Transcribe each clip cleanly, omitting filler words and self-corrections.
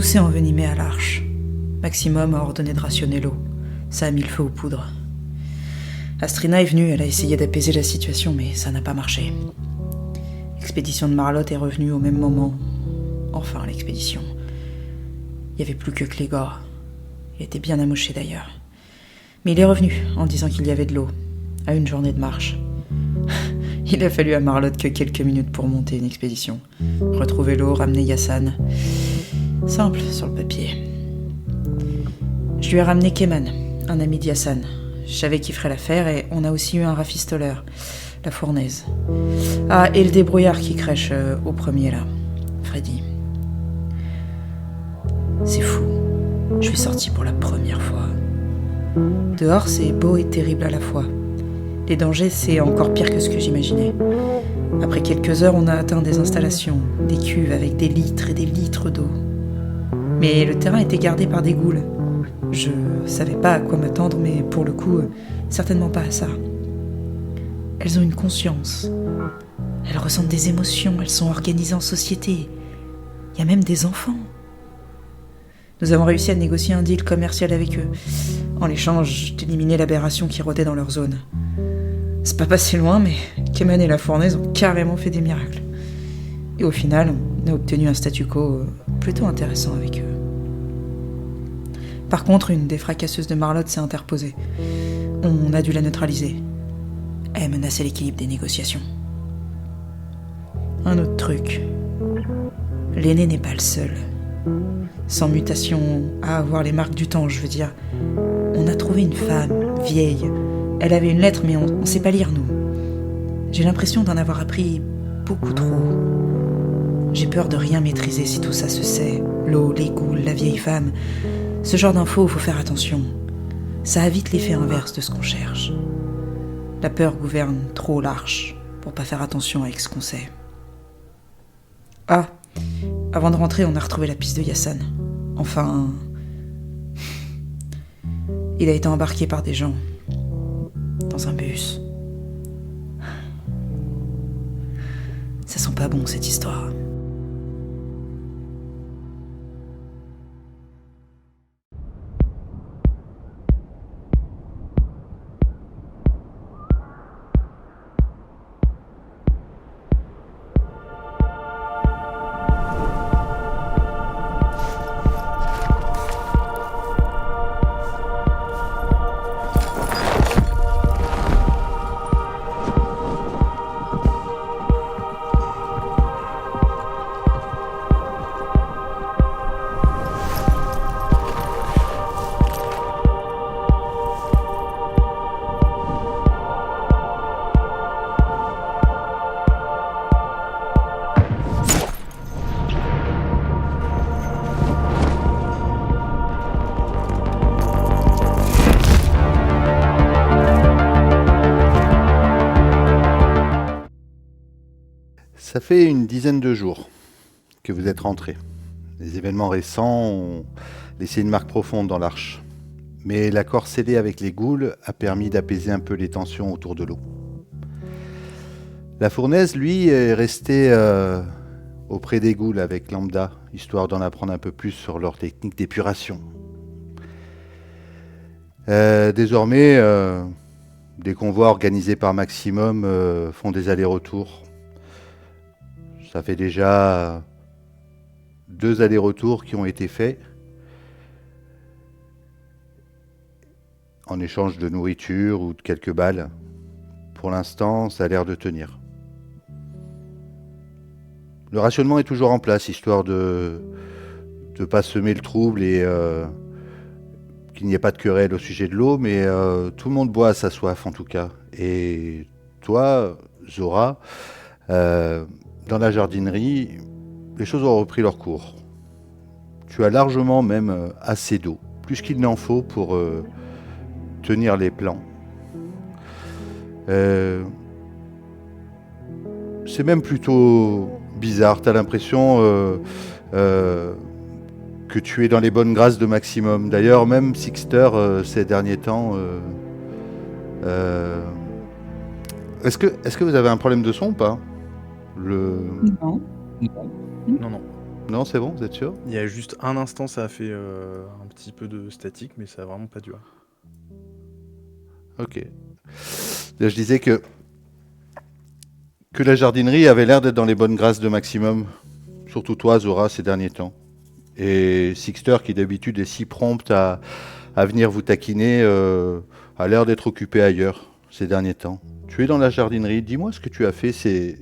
Tout s'est envenimé à l'Arche. Maximum a ordonné de rationner l'eau. Ça a mis le feu aux poudres. Astrina est venue, elle a essayé d'apaiser la situation, mais ça n'a pas marché. L'expédition de Marlotte est revenue au même moment. Enfin, l'expédition. Il n'y avait plus que Clégor. Il était bien amoché d'ailleurs. Mais il est revenu en disant qu'il y avait de l'eau, à une journée de marche. Il a fallu à Marlotte que quelques minutes pour monter une expédition. Retrouver l'eau, ramener Yassan. Simple sur le papier. Je lui ai ramené Keman, un ami de Yassan. Je savais qu'il ferait l'affaire et on a aussi eu un rafistoleur, la fournaise. Ah, et le débrouillard qui crèche au premier là, Freddy. C'est fou. Je suis sortie pour la première fois. Dehors, c'est beau et terrible à la fois. Les dangers, c'est encore pire que ce que j'imaginais. Après quelques heures, on a atteint des installations, des cuves avec des litres et des litres d'eau. Mais le terrain était gardé par des ghouls. Je savais pas à quoi m'attendre, mais pour le coup, certainement pas à ça. Elles ont une conscience. Elles ressentent des émotions, elles sont organisées en société. Il y a même des enfants. Nous avons réussi à négocier un deal commercial avec eux, en l'échange d'éliminer l'aberration qui rôdait dans leur zone. C'est pas passé loin, mais Keman et la fournaise ont carrément fait des miracles. Et au final, on a obtenu un statu quo plutôt intéressant avec eux. Par contre, une des fracasseuses de Marlotte s'est interposée. On a dû la neutraliser. Elle menaçait l'équilibre des négociations. Un autre truc. L'aîné n'est pas le seul. Sans mutation à avoir les marques du temps, je veux dire. On a trouvé une femme, vieille. Elle avait une lettre, mais on sait pas lire, nous. J'ai l'impression d'en avoir appris beaucoup trop. J'ai peur de rien maîtriser si tout ça se sait. L'eau, les ghouls, la vieille femme. Ce genre d'infos, faut faire attention. Ça a vite l'effet inverse de ce qu'on cherche. La peur gouverne trop l'Arche pour pas faire attention avec ce qu'on sait. Ah, avant de rentrer, on a retrouvé la piste de Yassan. Enfin... Il a été embarqué par des gens. Dans un bus. Ça sent pas bon, cette histoire. Ça fait une dizaine de jours que vous êtes rentrés. Les événements récents ont laissé une marque profonde dans l'Arche. Mais l'accord scellé avec les ghouls a permis d'apaiser un peu les tensions autour de l'eau. La fournaise, lui, est resté auprès des ghouls avec Lambda, histoire d'en apprendre un peu plus sur leur technique d'épuration. Désormais, des convois organisés par Maximum font des allers-retours. Ça fait déjà 2 allers-retours qui ont été faits en échange de nourriture ou de quelques balles. Pour l'instant, ça a l'air de tenir. Le rationnement est toujours en place, histoire de ne pas semer le trouble et qu'il n'y ait pas de querelle au sujet de l'eau, mais tout le monde boit à sa soif en tout cas. Et toi, Zora, dans la jardinerie, les choses ont repris leur cours. Tu as largement même assez d'eau, plus qu'il n'en faut pour tenir les plans. C'est même plutôt bizarre, tu as l'impression que tu es dans les bonnes grâces de Maximum. D'ailleurs, même Sixter, ces derniers temps... Est-ce que vous avez un problème de son ou pas? Non. Non. Non, c'est bon, vous êtes sûr? Il y a juste un instant, ça a fait un petit peu de statique, mais ça a vraiment pas duré. Ok. Là, je disais que la jardinerie avait l'air d'être dans les bonnes grâces de Maximum. Surtout toi, Zora, ces derniers temps. Et Sixter, qui d'habitude est si prompt à venir vous taquiner, a l'air d'être occupé ailleurs ces derniers temps. Tu es dans la jardinerie. Dis-moi ce que tu as fait ces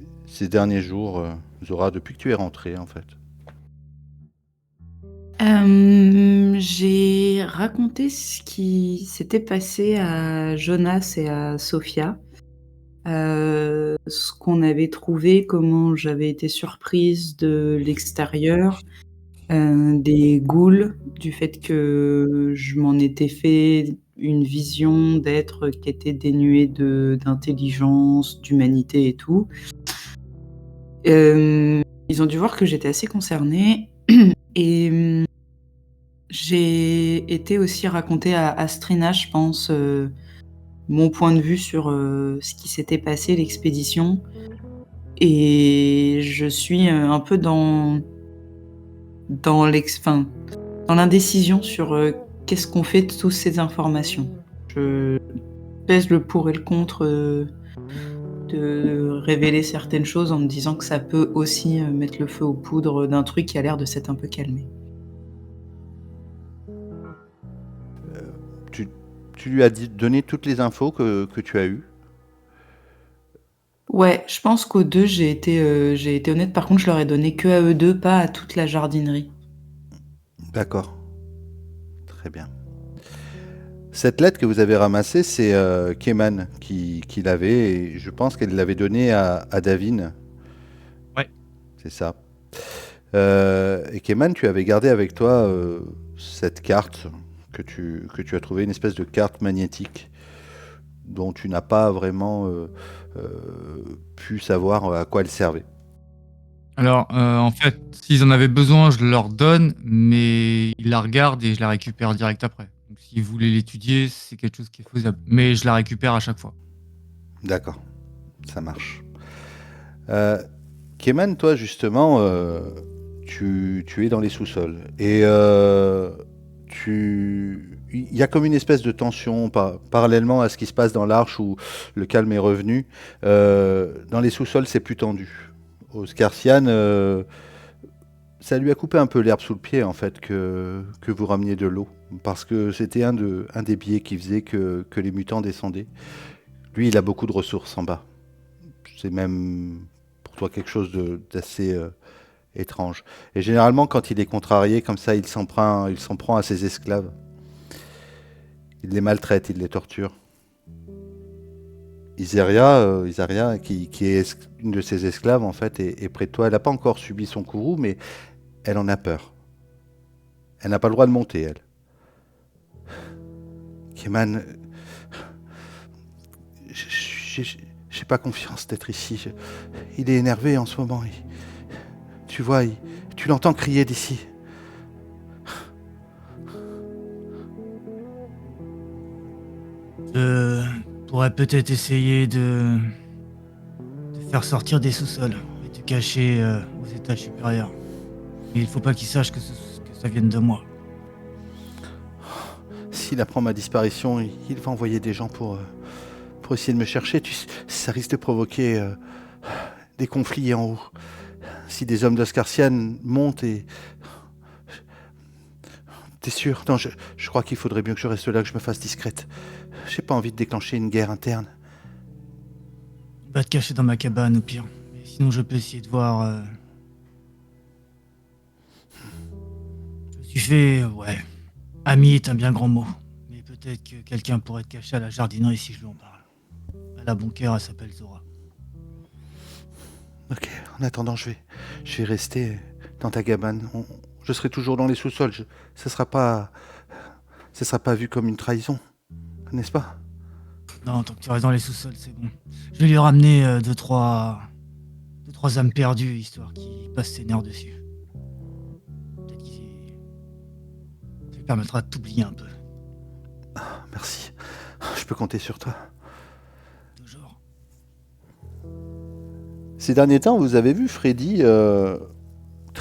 derniers jours, Zora, depuis que tu es rentrée, en fait. J'ai raconté ce qui s'était passé à Jonas et à Sophia. Ce qu'on avait trouvé, comment j'avais été surprise de l'extérieur, des ghouls, du fait que je m'en étais fait une vision d'êtres qui étaient dénués d'intelligence, d'humanité et tout. Ils ont dû voir que j'étais assez concernée et j'ai été aussi raconter à Astrina, je pense, mon point de vue sur ce qui s'était passé, l'expédition. Et je suis un peu dans l'indécision sur qu'est-ce qu'on fait de toutes ces informations. Je pèse le pour et le contre de révéler certaines choses en me disant que ça peut aussi mettre le feu aux poudres d'un truc qui a l'air de s'être un peu calmé. Tu lui as donné toutes les infos que tu as eues? Ouais, je pense qu'aux deux, j'ai été honnête. Par contre, je leur ai donné que à eux deux, pas à toute la jardinerie. D'accord. Très bien. Cette lettre que vous avez ramassée, c'est Keman qui l'avait, et je pense qu'elle l'avait donnée à Davin. Ouais. C'est ça. Et Keman, tu avais gardé avec toi cette carte que tu as trouvée, une espèce de carte magnétique dont tu n'as pas vraiment pu savoir à quoi elle servait. Alors, en fait, s'ils en avaient besoin, je leur donne, mais ils la regardent et je la récupère direct après. Donc, s'ils voulaient l'étudier, c'est quelque chose qui est faisable. Mais je la récupère à chaque fois. D'accord, ça marche. Keman, toi justement, tu es dans les sous-sols et il y a comme une espèce de tension parallèlement à ce qui se passe dans l'arche où le calme est revenu. Dans les sous-sols, c'est plus tendu. Au Scarcian, ça lui a coupé un peu l'herbe sous le pied en fait que vous rameniez de l'eau, parce que c'était un des biais qui faisait que les mutants descendaient. Lui, il a beaucoup de ressources en bas. C'est même pour toi quelque chose d'assez étrange. Et généralement, quand il est contrarié comme ça, il s'en prend à ses esclaves. Il les maltraite, il les torture. Isaria, qui est une de ses esclaves, en fait, est près de toi. Elle n'a pas encore subi son courroux, mais elle en a peur. Elle n'a pas le droit de monter, elle. Keman, j'ai pas confiance d'être ici. Il est énervé en ce moment. Tu vois, tu l'entends crier d'ici. Je pourrais peut-être essayer de faire sortir des sous-sols et te cacher aux étages supérieurs. Mais il faut pas qu'il sache que ça vienne de moi. S'il apprend ma disparition, il va envoyer des gens pour essayer de me chercher. Ça risque de provoquer des conflits en haut. Si des hommes d'Oscarcian montent et... T'es sûr? Non, je crois qu'il faudrait mieux que je reste là, que je me fasse discrète. J'ai pas envie de déclencher une guerre interne. Va te cacher dans ma cabane au pire. Mais sinon je peux essayer de voir... Je suis fait... Ouais. Ami est un bien grand mot. Mais peut-être que quelqu'un pourrait te cacher à la jardinerie si je lui en parle. Elle a bon cœur, elle s'appelle Zora. Ok, en attendant, je vais rester dans ta cabane. Je serai toujours dans les sous-sols. Ça sera pas vu comme une trahison, n'est-ce pas? Non, tant que tu restes dans les sous-sols, c'est bon. Je vais lui ramener deux, trois âmes perdues, histoire qu'il passe ses nerfs dessus. Peut-être ça lui permettra de t'oublier un peu. Ah, merci. Je peux compter sur toi.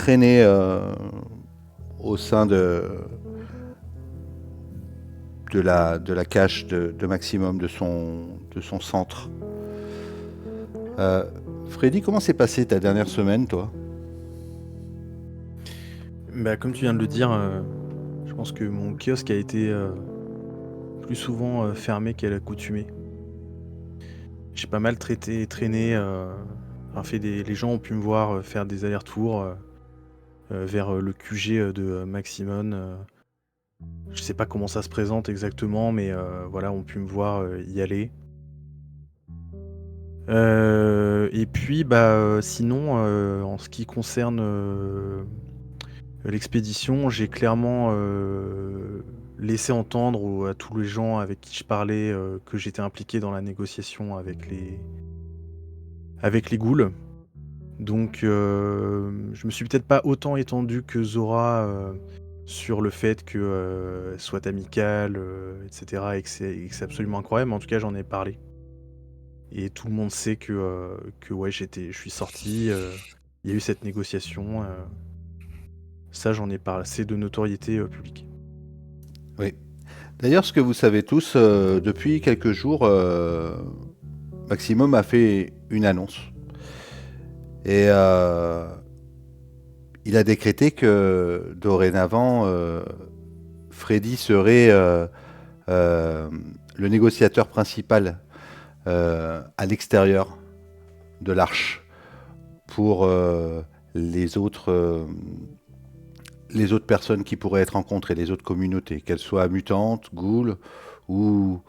traîner au sein de la cache de Maximum, de son centre. Freddy, comment s'est passée ta dernière semaine, toi? Bah, comme tu viens de le dire, je pense que mon kiosque a été plus souvent fermé qu'à l'accoutumée. J'ai pas mal traîné, les gens ont pu me voir faire des allers-retours vers le QG de Maximum. Je sais pas comment ça se présente exactement, mais voilà, ont pu me voir y aller. Et puis, sinon, en ce qui concerne l'expédition, j'ai clairement laissé entendre à tous les gens avec qui je parlais que j'étais impliqué dans la négociation avec les ghouls. Donc, je me suis peut-être pas autant étendu que Zora sur le fait qu'elle soit amicale, etc. et que c'est absolument incroyable. Mais en tout cas, j'en ai parlé. Et tout le monde sait que ouais, je suis sorti. Il y a eu cette négociation. Ça, j'en ai parlé. C'est de notoriété publique. Oui. D'ailleurs, ce que vous savez tous, depuis quelques jours, Maximum a fait une annonce. Et il a décrété que dorénavant, Freddy serait le négociateur principal à l'extérieur de l'arche pour les autres personnes qui pourraient être rencontrées, les autres communautés, qu'elles soient mutantes, ghouls ou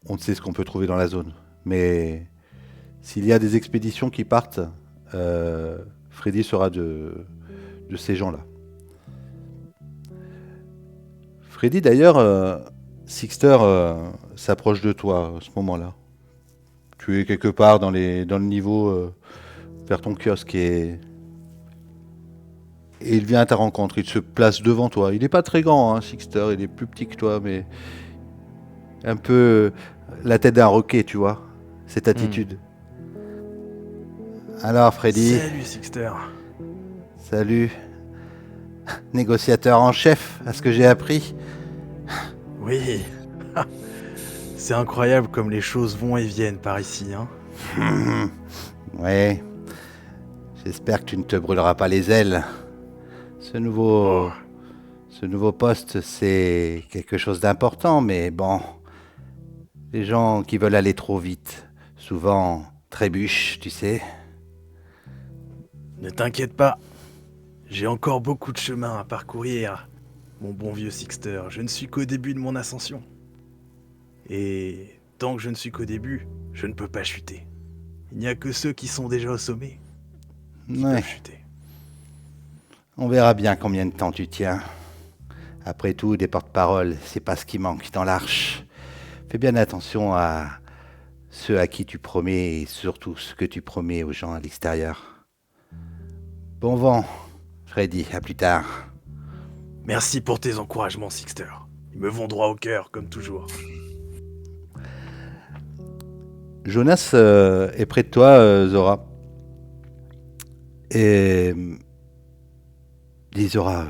on ne sait ce qu'on peut trouver dans la zone. Mais s'il y a des expéditions qui partent, Freddy sera de ces gens-là. Freddy, d'ailleurs, Sixter s'approche de toi à ce moment-là. Tu es quelque part dans le niveau vers ton kiosque et il vient à ta rencontre. Il se place devant toi. Il n'est pas très grand, hein, Sixter. Il est plus petit que toi, mais un peu la tête d'un roquet, tu vois. Cette attitude. Alors, Freddy. Salut, Sixter. Salut. Négociateur en chef, à ce que j'ai appris. Oui. C'est incroyable comme les choses vont et viennent par ici, hein. Ouais. J'espère que tu ne te brûleras pas les ailes. Ce nouveau poste, c'est quelque chose d'important, mais bon, les gens qui veulent aller trop vite, souvent trébuchent, tu sais. Ne t'inquiète pas, j'ai encore beaucoup de chemin à parcourir, mon bon vieux Sixter. Je ne suis qu'au début de mon ascension. Et tant que je ne suis qu'au début, je ne peux pas chuter. Il n'y a que ceux qui sont déjà au sommet qui peuvent chuter. On verra bien combien de temps tu tiens. Après tout, des porte-paroles, c'est pas ce qui manque dans l'arche. Fais bien attention à ceux à qui tu promets et surtout ce que tu promets aux gens à l'extérieur. Bon vent, Freddy, à plus tard. Merci pour tes encouragements, Sixter. Ils me vont droit au cœur, comme toujours. Jonas est près de toi, Zora. Et dis Zora,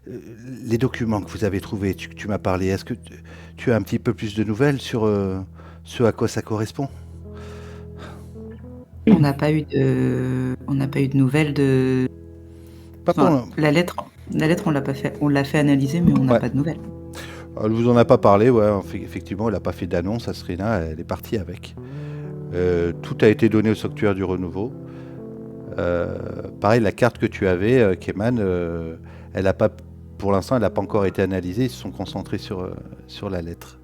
les documents que vous avez trouvés, tu m'as parlé, est-ce que tu as un petit peu plus de nouvelles sur ce à quoi ça correspond? On n'a pas eu de nouvelles de. La lettre, on l'a fait analyser, mais on n'a pas de nouvelles. Elle vous en a pas parlé, ouais. Effectivement, elle n'a pas fait d'annonce à Serena, elle est partie avec. Tout a été donné au sanctuaire du renouveau. Pareil, la carte que tu avais, Keman, elle a pas, pour l'instant, elle n'a pas encore été analysée. Ils se sont concentrés sur la lettre.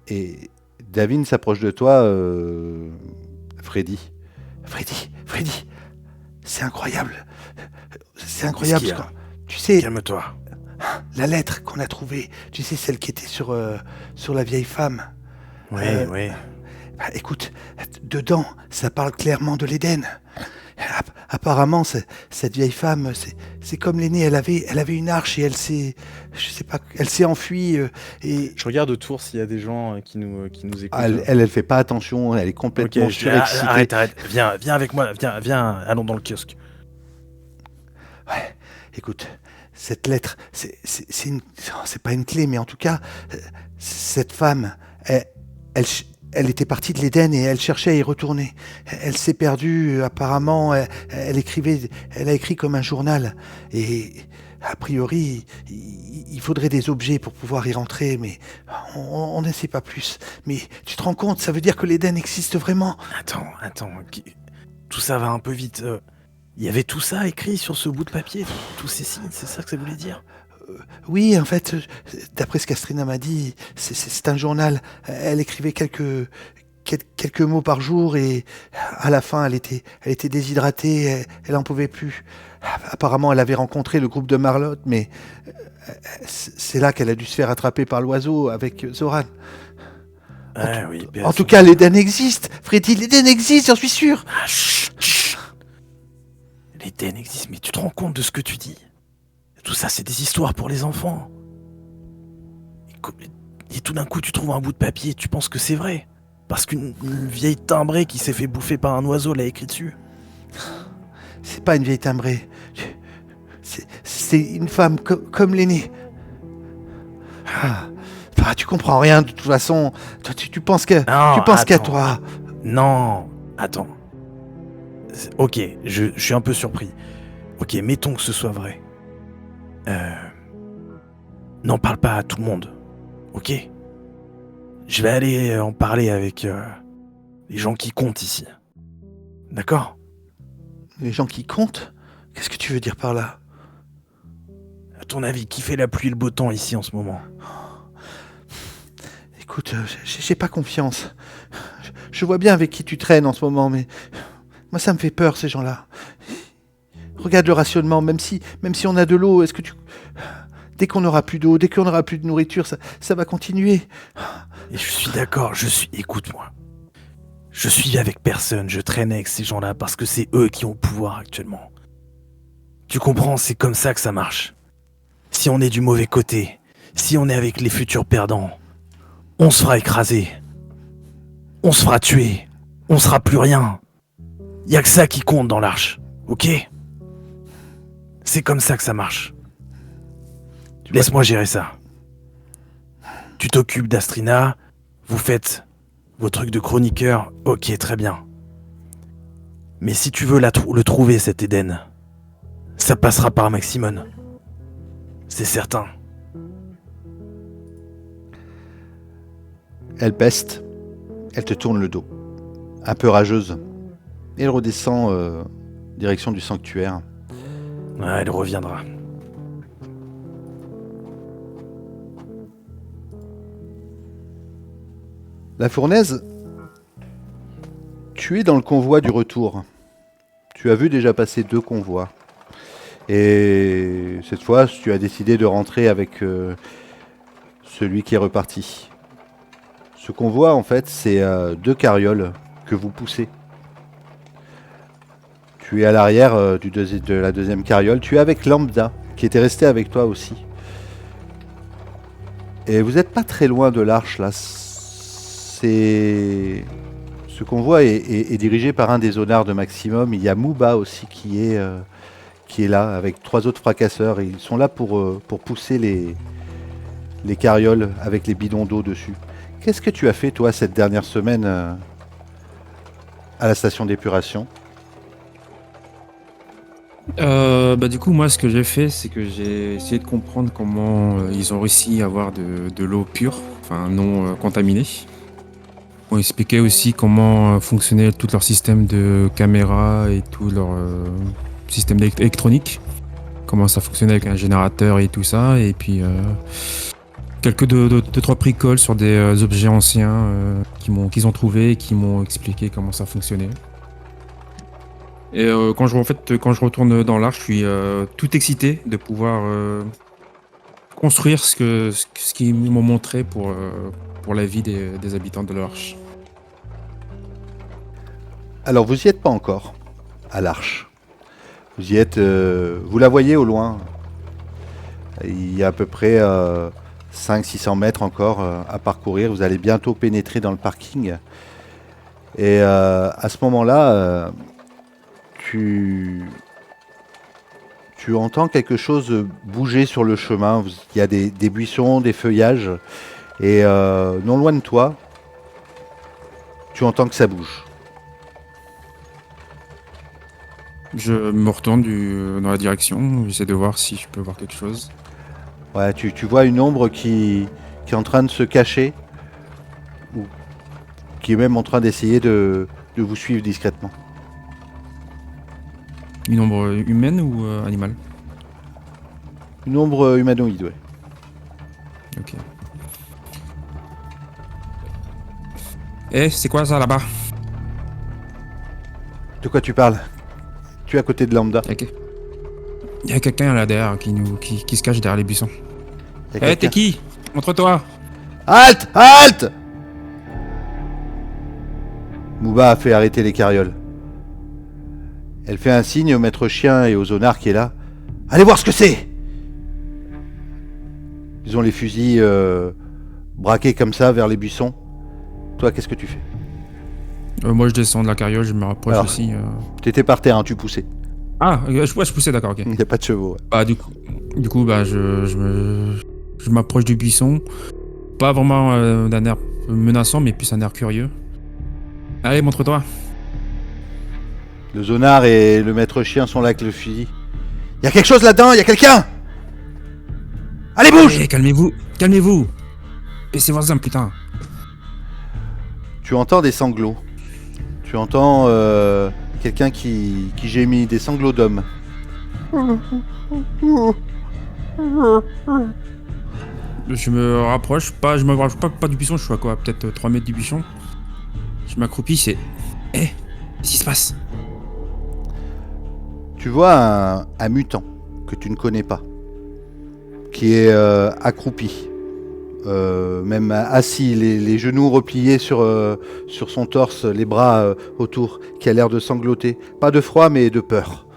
Et Davin s'approche de toi, Freddy. Freddy, c'est incroyable. C'est incroyable. Tu sais, calme-toi. La lettre qu'on a trouvée, tu sais, celle qui était sur la vieille femme. Oui. Écoute, dedans, ça parle clairement de l'Éden. Apparemment, cette vieille femme, c'est comme l'aînée, elle avait une arche et elle s'est enfuie. Et je regarde autour s'il y a des gens qui nous écoutent. Elle fait pas attention, elle est complètement surexcitée. Arrête, viens avec moi, viens, allons dans le kiosque. Ouais, écoute, cette lettre, c'est pas une clé, mais en tout cas, cette femme, elle était partie de l'Éden et elle cherchait à y retourner. Elle s'est perdue, apparemment, elle a écrit comme un journal. Et a priori, il faudrait des objets pour pouvoir y rentrer, mais on ne sait pas plus. Mais tu te rends compte, ça veut dire que l'Éden existe vraiment. Attends, tout ça va un peu vite. Il y avait tout ça écrit sur ce bout de papier, tous ces signes, c'est ça que ça voulait dire? Oui, en fait, d'après ce qu'Astrina m'a dit, c'est un journal. Elle écrivait quelques mots par jour et à la fin, elle était déshydratée, elle en pouvait plus. Apparemment, elle avait rencontré le groupe de Marlotte, mais c'est là qu'elle a dû se faire attraper par l'oiseau avec Zoran. Oui, En tout cas, l'Éden existe. Freddy, l'Éden existe, j'en suis sûr. Ah, chut. L'Éden existe, mais tu te rends compte de ce que tu dis? Tout ça, c'est des histoires pour les enfants. Et tout d'un coup, tu trouves un bout de papier et tu penses que c'est vrai. Parce qu'une vieille timbrée qui s'est fait bouffer par un oiseau l'a écrit dessus. C'est pas une vieille timbrée. C'est une femme comme l'aînée. Tu comprends rien de toute façon. Toi, tu penses qu'à toi. Non, attends. Ok, je suis un peu surpris. Ok, mettons que ce soit vrai. N'en parle pas à tout le monde, ok? Je vais aller en parler avec les gens qui comptent ici. D'accord? Les gens qui comptent? Qu'est-ce que tu veux dire par là? À ton avis, qui fait la pluie et le beau temps ici en ce moment? Écoute, j'ai pas confiance. Je vois bien avec qui tu traînes en ce moment, mais moi ça me fait peur ces gens-là. Regarde le rationnement, même si on a de l'eau, est-ce que tu... Dès qu'on n'aura plus d'eau, dès qu'on n'aura plus de nourriture, ça va continuer. Et je suis d'accord, écoute-moi. Je suis avec personne, je traîne avec ces gens-là parce que c'est eux qui ont le pouvoir actuellement. Tu comprends, c'est comme ça que ça marche. Si on est du mauvais côté, si on est avec les futurs perdants, on se fera écraser. On se fera tuer. On sera plus rien. Y a que ça qui compte dans l'arche, ok? C'est comme ça que ça marche. Laisse-moi gérer ça. Tu t'occupes d'Astrina, vous faites vos trucs de chroniqueur, ok, très bien. Mais si tu veux le trouver, cet Éden, ça passera par Maximone. C'est certain. Elle peste, elle te tourne le dos, un peu rageuse, et elle redescend direction du sanctuaire. Ouais, elle reviendra. La Fournaise, tu es dans le convoi du retour. Tu as vu déjà passer 2 convois. Et cette fois, tu as décidé de rentrer avec celui qui est reparti. Ce convoi, en fait, c'est 2 carrioles que vous poussez. Tu es à l'arrière de la deuxième carriole. Tu es avec Lambda, qui était resté avec toi aussi. Et vous n'êtes pas très loin de l'arche, là. Ce convoi est dirigé par un des zonards de Maximum. Il y a Mouba aussi qui est là, avec 3 autres fracasseurs. Et ils sont là pour pousser les carrioles avec les bidons d'eau dessus. Qu'est-ce que tu as fait, toi, cette dernière semaine à la station d'épuration ? Du coup, moi, ce que j'ai fait, c'est que j'ai essayé de comprendre comment ils ont réussi à avoir de l'eau pure, enfin non contaminée. On expliquait aussi comment fonctionnait tout leur système de caméra et tout leur système électronique, comment ça fonctionnait avec un générateur et tout ça, et puis quelques deux, trois bricoles sur des objets anciens qu'ils ont trouvés et qui m'ont expliqué comment ça fonctionnait. Et quand je retourne dans l'arche, je suis tout excité de pouvoir construire ce qu'ils m'ont montré pour la vie des habitants de l'arche. Alors vous y êtes pas encore, à l'arche. Vous y êtes, vous la voyez au loin. Il y a à peu près 500-600 mètres encore à parcourir. Vous allez bientôt pénétrer dans le parking. Et à ce moment-là, tu Tu entends quelque chose bouger sur le chemin. Il y a des buissons, des feuillages. Et non loin de toi, tu entends que ça bouge. Je me retourne dans la direction, j'essaie de voir si je peux voir quelque chose. Ouais, tu vois une ombre qui est en train de se cacher. Ou qui est même en train d'essayer de vous suivre discrètement. Une ombre humaine ou animale? Une ombre humanoïde, ouais. Ok. Eh, c'est quoi ça là-bas? De quoi tu parles? Tu es à côté de Lambda. Il y a quelqu'un là derrière qui se cache derrière les buissons. Y a Eh, quelqu'un- t'es qui? Montre-toi! Halte! Halte! Mouba a fait arrêter les carrioles. Elle fait un signe au maître chien et au zonard qui est là. Allez voir ce que c'est! Ils ont les fusils braqués comme ça vers les buissons. Toi, qu'est-ce que tu fais? Moi je descends de la carriole, je me rapproche Alors. aussi. T'étais par terre, hein, tu poussais. Ah, je poussais, d'accord, ok. Il n'y a pas de chevaux. Ouais. Bah du coup bah je m'approche du buisson. Pas vraiment d'un air menaçant, mais plus un air curieux. Allez, montre-toi. Le zonard et le maître chien sont là avec le fusil. Il y a quelque chose là-dedans, il y a quelqu'un! Allez, bouge! Eh, calmez-vous, calmez-vous. Baissez vos armes, putain. Tu entends des sanglots. Tu entends quelqu'un qui gémit, des sanglots d'homme. Je me rapproche pas du buisson, je suis à quoi? Peut-être 3 mètres du buisson. Je m'accroupis, c'est... Eh, qu'est-ce qui se passe? Tu vois un mutant que tu ne connais pas, qui est accroupi, même assis, les genoux repliés sur son torse, les bras autour, qui a l'air de sangloter. Pas de froid, mais de peur.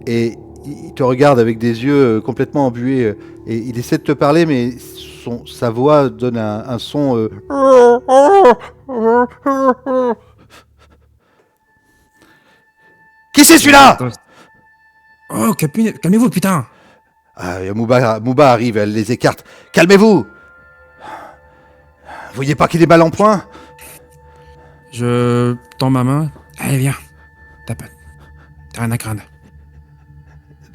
Et il te regarde avec des yeux complètement embués, et il essaie de te parler, mais sa voix donne un son... Qui c'est celui-là? Attends. Oh, calmez-vous, putain. Ah, Mouba arrive, elle les écarte. Calmez-vous! Vous voyez pas qu'il est mal en point? Je tends ma main. Allez, viens. T'as rien à craindre.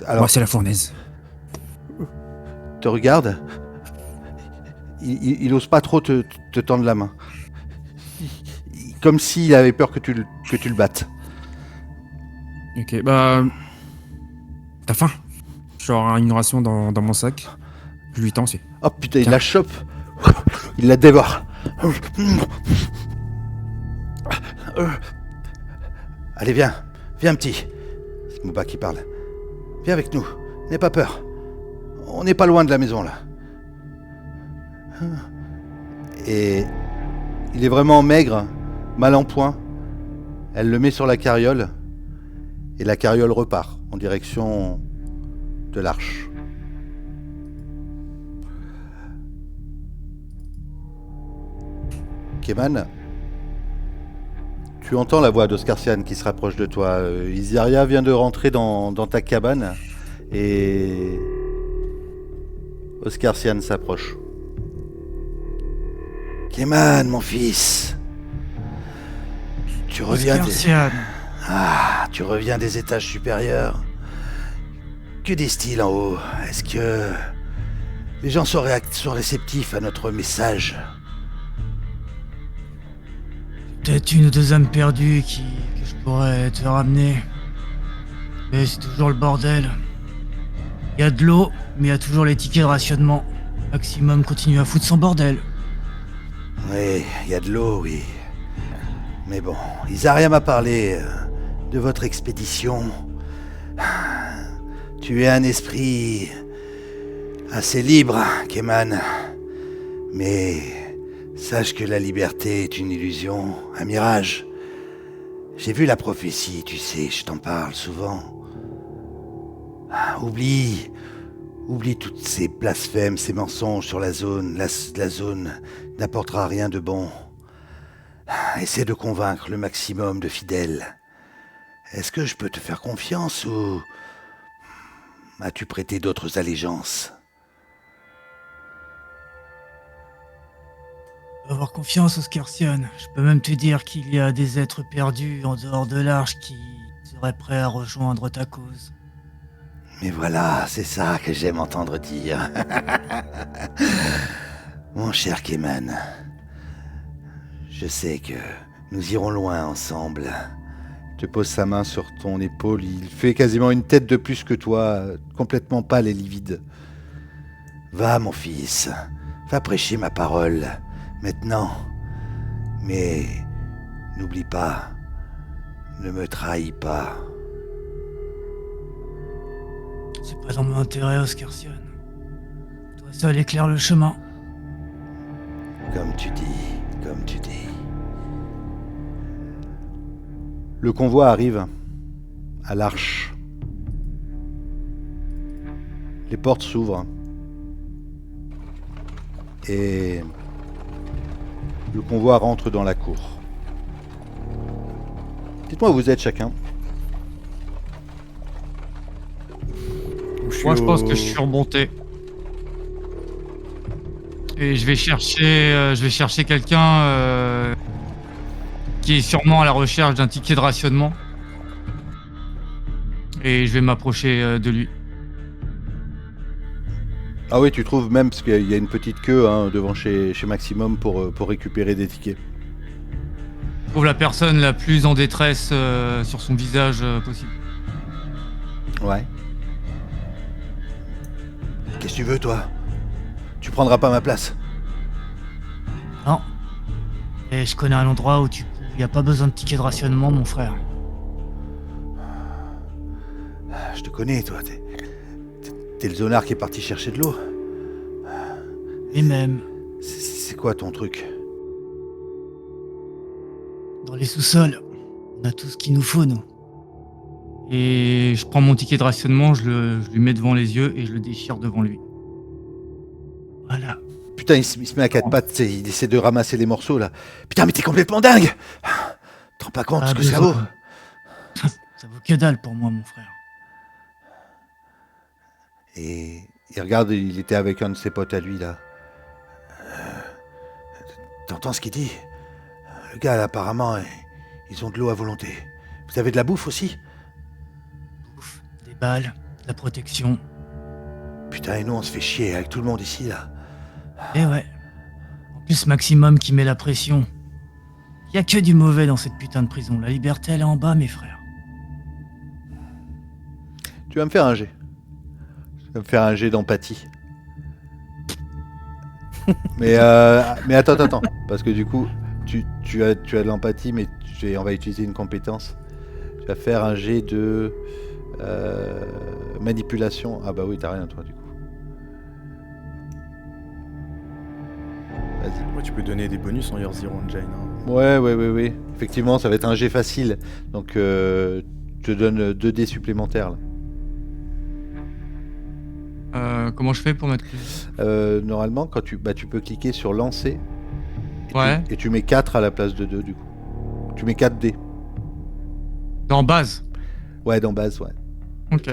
Alors, Moi, c'est la fournaise. te regarde. Il ose pas trop te tendre la main. Comme s'il avait peur que tu le battes. Ok, bah... T'as faim? Genre une ration dans mon sac. Je lui tends, c'est... Oh putain, il Tiens. la chope. Il la dévore. Allez, viens. Viens, petit. C'est Mouba qui parle. Viens avec nous. N'aie pas peur. On n'est pas loin de la maison, là. Et il est vraiment maigre, mal en point. Elle le met sur la carriole. Et la carriole repart en direction de l'arche. Keman, tu entends la voix d'Oscarsian qui se rapproche de toi. Isiaria vient de rentrer dans ta cabane et Oscarsian s'approche. Keman, mon fils, tu reviens tu reviens des étages supérieurs. Que disent-ils en haut? Est-ce que les gens sont réceptifs à notre message? Peut-être une ou deux âmes perdues que je pourrais te ramener. Mais c'est toujours le bordel. Il y a de l'eau, mais il y a toujours les tickets de rationnement. Maximum continue à foutre son bordel. Oui, il y a de l'eau, oui. Mais bon, Isaria m'a parlé de votre expédition. Tu es un esprit assez libre, Keman. Mais sache que la liberté est une illusion, un mirage. J'ai vu la prophétie, tu sais, je t'en parle souvent. Oublie toutes ces blasphèmes, ces mensonges sur la zone. La zone n'apportera rien de bon. Essaie de convaincre le maximum de fidèles. Est-ce que je peux te faire confiance ou As-tu prêté d'autres allégeances? Avoir confiance, Oscarsion. Je peux même te dire qu'il y a des êtres perdus en dehors de l'Arche qui seraient prêts à rejoindre ta cause. Mais voilà, c'est ça que j'aime entendre dire. Mon cher Keman, je sais que nous irons loin ensemble. Tu poses sa main sur ton épaule, il fait quasiment une tête de plus que toi, complètement pâle et livide. Va, mon fils, va prêcher ma parole, maintenant. Mais n'oublie pas, ne me trahis pas. C'est pas dans mon intérêt, Oscarsion. Toi seul éclaire le chemin. Comme tu dis, comme tu dis. Le convoi arrive à l'Arche. Les portes s'ouvrent. Et le convoi rentre dans la cour. Dites-moi où vous êtes chacun. Moi, je pense que je suis remonté. Et je vais chercher quelqu'un qui est sûrement à la recherche d'un ticket de rationnement. Et je vais m'approcher de lui. Ah oui, tu trouves même, parce qu'il y a une petite queue devant chez Maximum pour récupérer des tickets. Je trouve la personne la plus en détresse sur son visage possible. Ouais. Qu'est-ce que tu veux, toi? Tu prendras pas ma place. Non. Et je connais un endroit où il n'y a pas besoin de ticket de rationnement, mon frère. Je te connais, toi. T'es le zonard qui est parti chercher de l'eau. Et même, C'est quoi ton truc? dans les sous-sols, on a tout ce qu'il nous faut, nous. Et je prends mon ticket de rationnement, je lui mets devant les yeux et je le déchire devant lui. Voilà. Putain, il se met à quatre pattes, tu sais, il essaie de ramasser les morceaux, là. Putain, mais t'es complètement dingue! Te rends pas compte ce que ça vaut? Ça vaut que dalle pour moi, mon frère. Et il regarde, il était avec un de ses potes à lui, là. T'entends ce qu'il dit? Le gars, là, apparemment, ils ont de l'eau à volonté. Vous avez de la bouffe aussi? Ouf, des balles, de la protection. Putain, et nous, on se fait chier avec tout le monde ici, là. Et ouais. En plus, Maximum qui met la pression. Y a que du mauvais dans cette putain de prison. La liberté, elle est en bas, mes frères. Tu vas me faire un jet. Tu vas me faire un jet d'empathie. mais attends. Parce que du coup, tu as de l'empathie, mais on va utiliser une compétence. Tu vas faire un jet de manipulation. Ah bah oui, t'as rien, toi, du coup. Vas-y. Ouais, tu peux donner des bonus en Year Zero Engine. Ouais. Effectivement, ça va être un jet facile. Donc, je te donne 2 dés supplémentaires, là. Comment je fais pour mettre Normalement, quand tu peux cliquer sur lancer. Et Ouais. tu mets 4 à la place de 2, du coup. Tu mets 4 dés. Dans base. Ouais, dans base, ouais. Ok.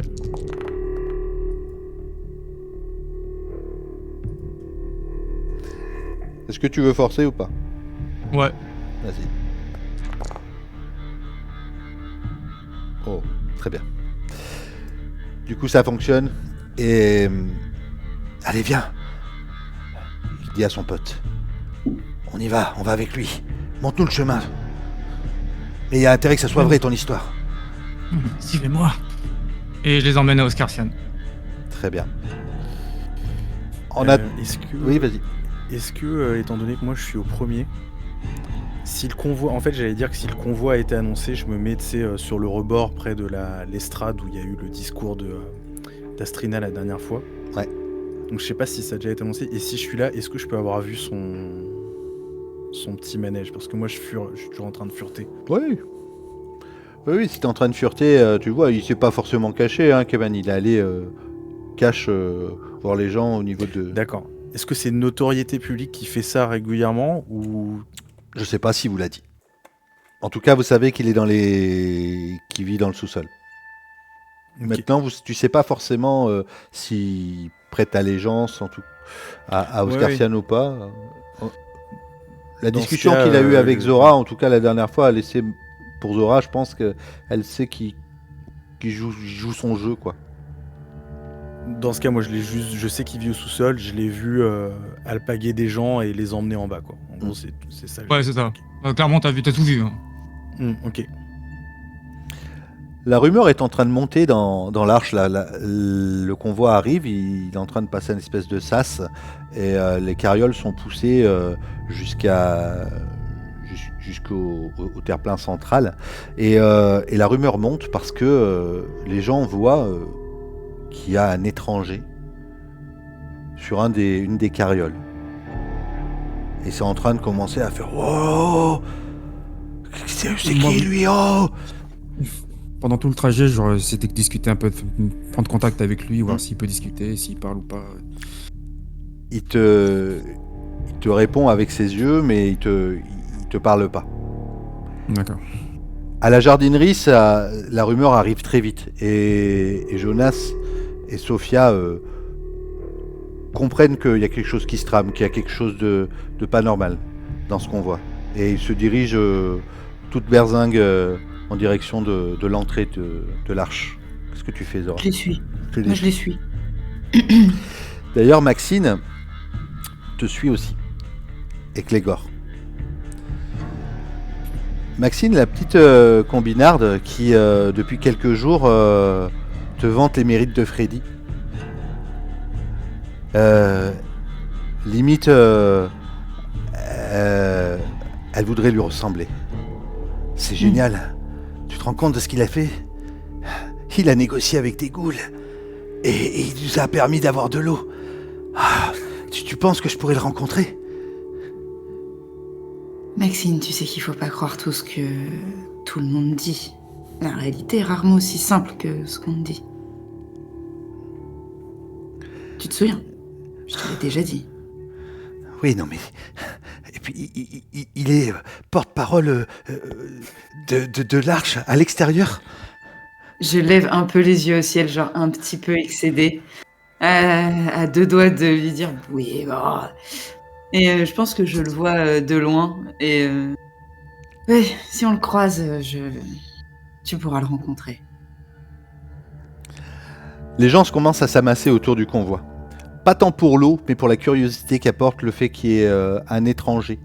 Est-ce que tu veux forcer ou pas? Ouais. Vas-y. Oh, très bien. Du coup, ça fonctionne. Et... Allez, viens. Il dit à son pote. On y va, on va avec lui. Montre-nous le chemin. Mais il y a intérêt que ça soit vrai, ton histoire. Suivez-moi. Et je les emmène à Oscarsian. Très bien. Est-ce que, Oui, vas-y. Est-ce que, étant donné que moi je suis au premier, si le convoi, en fait j'allais dire que si le convoi a été annoncé, je me mets sur le rebord près de l'estrade où il y a eu le discours d'Astrina la dernière fois. Ouais. Donc je sais pas si ça a déjà été annoncé. Et si je suis là, est-ce que je peux avoir vu son petit manège? Parce que moi je suis toujours en train de fureter. Oui, si t'es en train de fureter, tu vois, il s'est pas forcément caché, hein, Kevin. Il est allé cache voir les gens au niveau de... D'accord. Est-ce que c'est une notoriété publique qui fait ça régulièrement ou... Je sais pas si vous l'a dit. En tout cas, vous savez qu'il est qui vit dans le sous-sol. Ok. Maintenant, tu sais pas forcément si prête allégeance à Ouais, Oscar ou pas. La Dans ce discussion cas, qu'il a eue avec Zora, ouais. en tout cas la dernière fois, pour Zora, je pense qu'elle sait qu'il joue son jeu, quoi. Dans ce cas, moi, je sais qu'il vit au sous-sol. Je l'ai vu alpaguer des gens et les emmener en bas, quoi. En gros, c'est ça. Ouais, c'est ça. Clairement, t'as tout vu. Hein. Ok. La rumeur est en train de monter dans l'arche. Le convoi arrive, il est en train de passer une espèce de sas et les carrioles sont poussées jusqu'au terre-plein central. Et la rumeur monte parce que les gens voient qu'il y a un étranger sur une des carrioles. Et c'est en train de commencer à faire « Oh, c'est qui lui, oh ?» Pendant tout le trajet, j'aurais essayé de discuter un peu, de prendre contact avec lui, voir s'il peut discuter, s'il parle ou pas. Il te répond avec ses yeux, mais il te parle pas. D'accord. À la jardinerie, la rumeur arrive très vite. Et Jonas et Sophia comprennent qu'il y a quelque chose qui se trame, qu'il y a quelque chose de pas normal dans ce qu'on voit. Et ils se dirigent toute berzingue en direction de l'entrée de l'arche. Qu'est-ce que tu fais, Zora? Je les suis. Moi, je les suis. D'ailleurs, Maxine te suit aussi. Et Clégor. Maxine, la petite combinarde qui, depuis quelques jours, te vante les mérites de Freddy. Limite, elle voudrait lui ressembler. C'est génial. Tu te rends compte de ce qu'il a fait? Il a négocié avec des ghouls. Et il nous a permis d'avoir de l'eau. Ah, tu penses que je pourrais le rencontrer? Maxine, tu sais qu'il faut pas croire tout ce que tout le monde dit. La réalité est rarement aussi simple que ce qu'on dit. Tu te souviens? Je te l'ai déjà dit. Oui, non mais... Et puis, il est porte-parole de l'arche à l'extérieur. Je lève un peu les yeux au ciel, genre un petit peu excédé, à deux doigts de lui dire oui. Bon. Et je pense que je le vois de loin. Et ouais, si on le croise, tu pourras le rencontrer. Les gens commencent à s'amasser autour du convoi. Pas tant pour l'eau, mais pour la curiosité qu'apporte le fait qu'il y ait un étranger.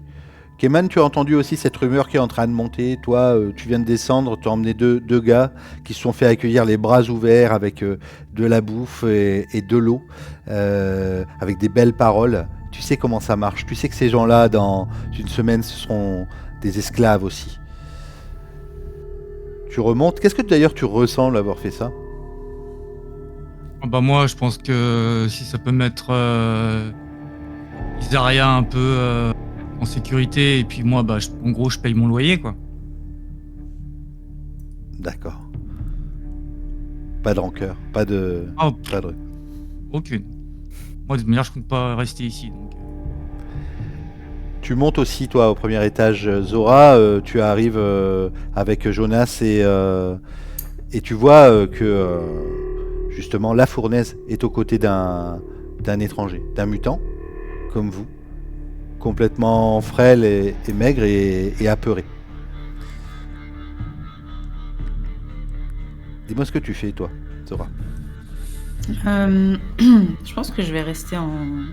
Keman, tu as entendu aussi cette rumeur qui est en train de monter. Toi, tu viens de descendre, tu as emmené deux gars qui se sont fait accueillir les bras ouverts avec de la bouffe et de l'eau, avec des belles paroles. Tu sais comment ça marche. Tu sais que ces gens-là, dans une semaine, ce seront des esclaves aussi. Tu remontes. Qu'est-ce que d'ailleurs tu ressens d'avoir fait ça? Bah moi, je pense que si ça peut mettre Isaria un peu en sécurité, et puis moi, bah, en gros, je paye mon loyer, quoi. D'accord. Pas de rancœur, pas de... Aucune. Moi, de toute manière, je compte pas rester ici. Donc... Tu montes aussi, toi, au premier étage, Zora. Tu arrives avec Jonas et tu vois que justement la fournaise est aux côtés d'un étranger, d'un mutant, comme vous, complètement frêle et maigre et apeuré. Dis-moi ce que tu fais, toi, Zora. Je pense que je vais rester en...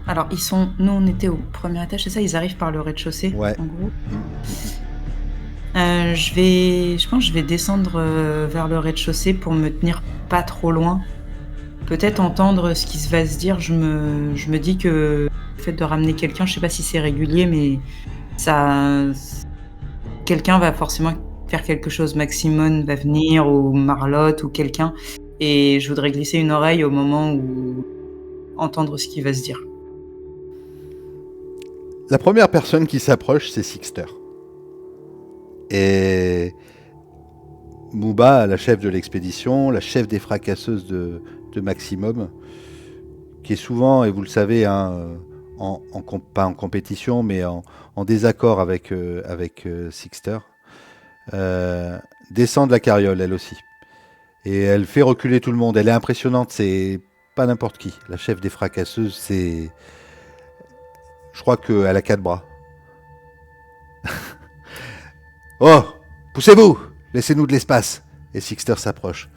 Alors, nous, on était au premier étage, c'est ça? Ils arrivent par le rez-de-chaussée, Ouais. en gros. Je pense que je vais descendre vers le rez-de-chaussée pour me tenir pas trop loin. Peut-être entendre ce qui va se dire. Je me dis que le fait de ramener quelqu'un, je sais pas si c'est régulier, mais ça... Quelqu'un va forcément faire quelque chose. Maximone va venir, ou Marlotte, ou quelqu'un. Et je voudrais glisser une oreille au moment où entendre ce qui va se dire. La première personne qui s'approche, c'est Sixter. Et Mouba, la chef de l'expédition, la chef des fracasseuses de Maximum, qui est souvent, et vous le savez, hein, pas en compétition, mais en désaccord avec Sixter, descend de la carriole, elle aussi. Et elle fait reculer tout le monde. Elle est impressionnante, c'est pas n'importe qui. La chef des fracasseuses, c'est... Je crois qu'elle a 4 bras. Oh, poussez-vous, laissez-nous de l'espace. Et Sixter s'approche.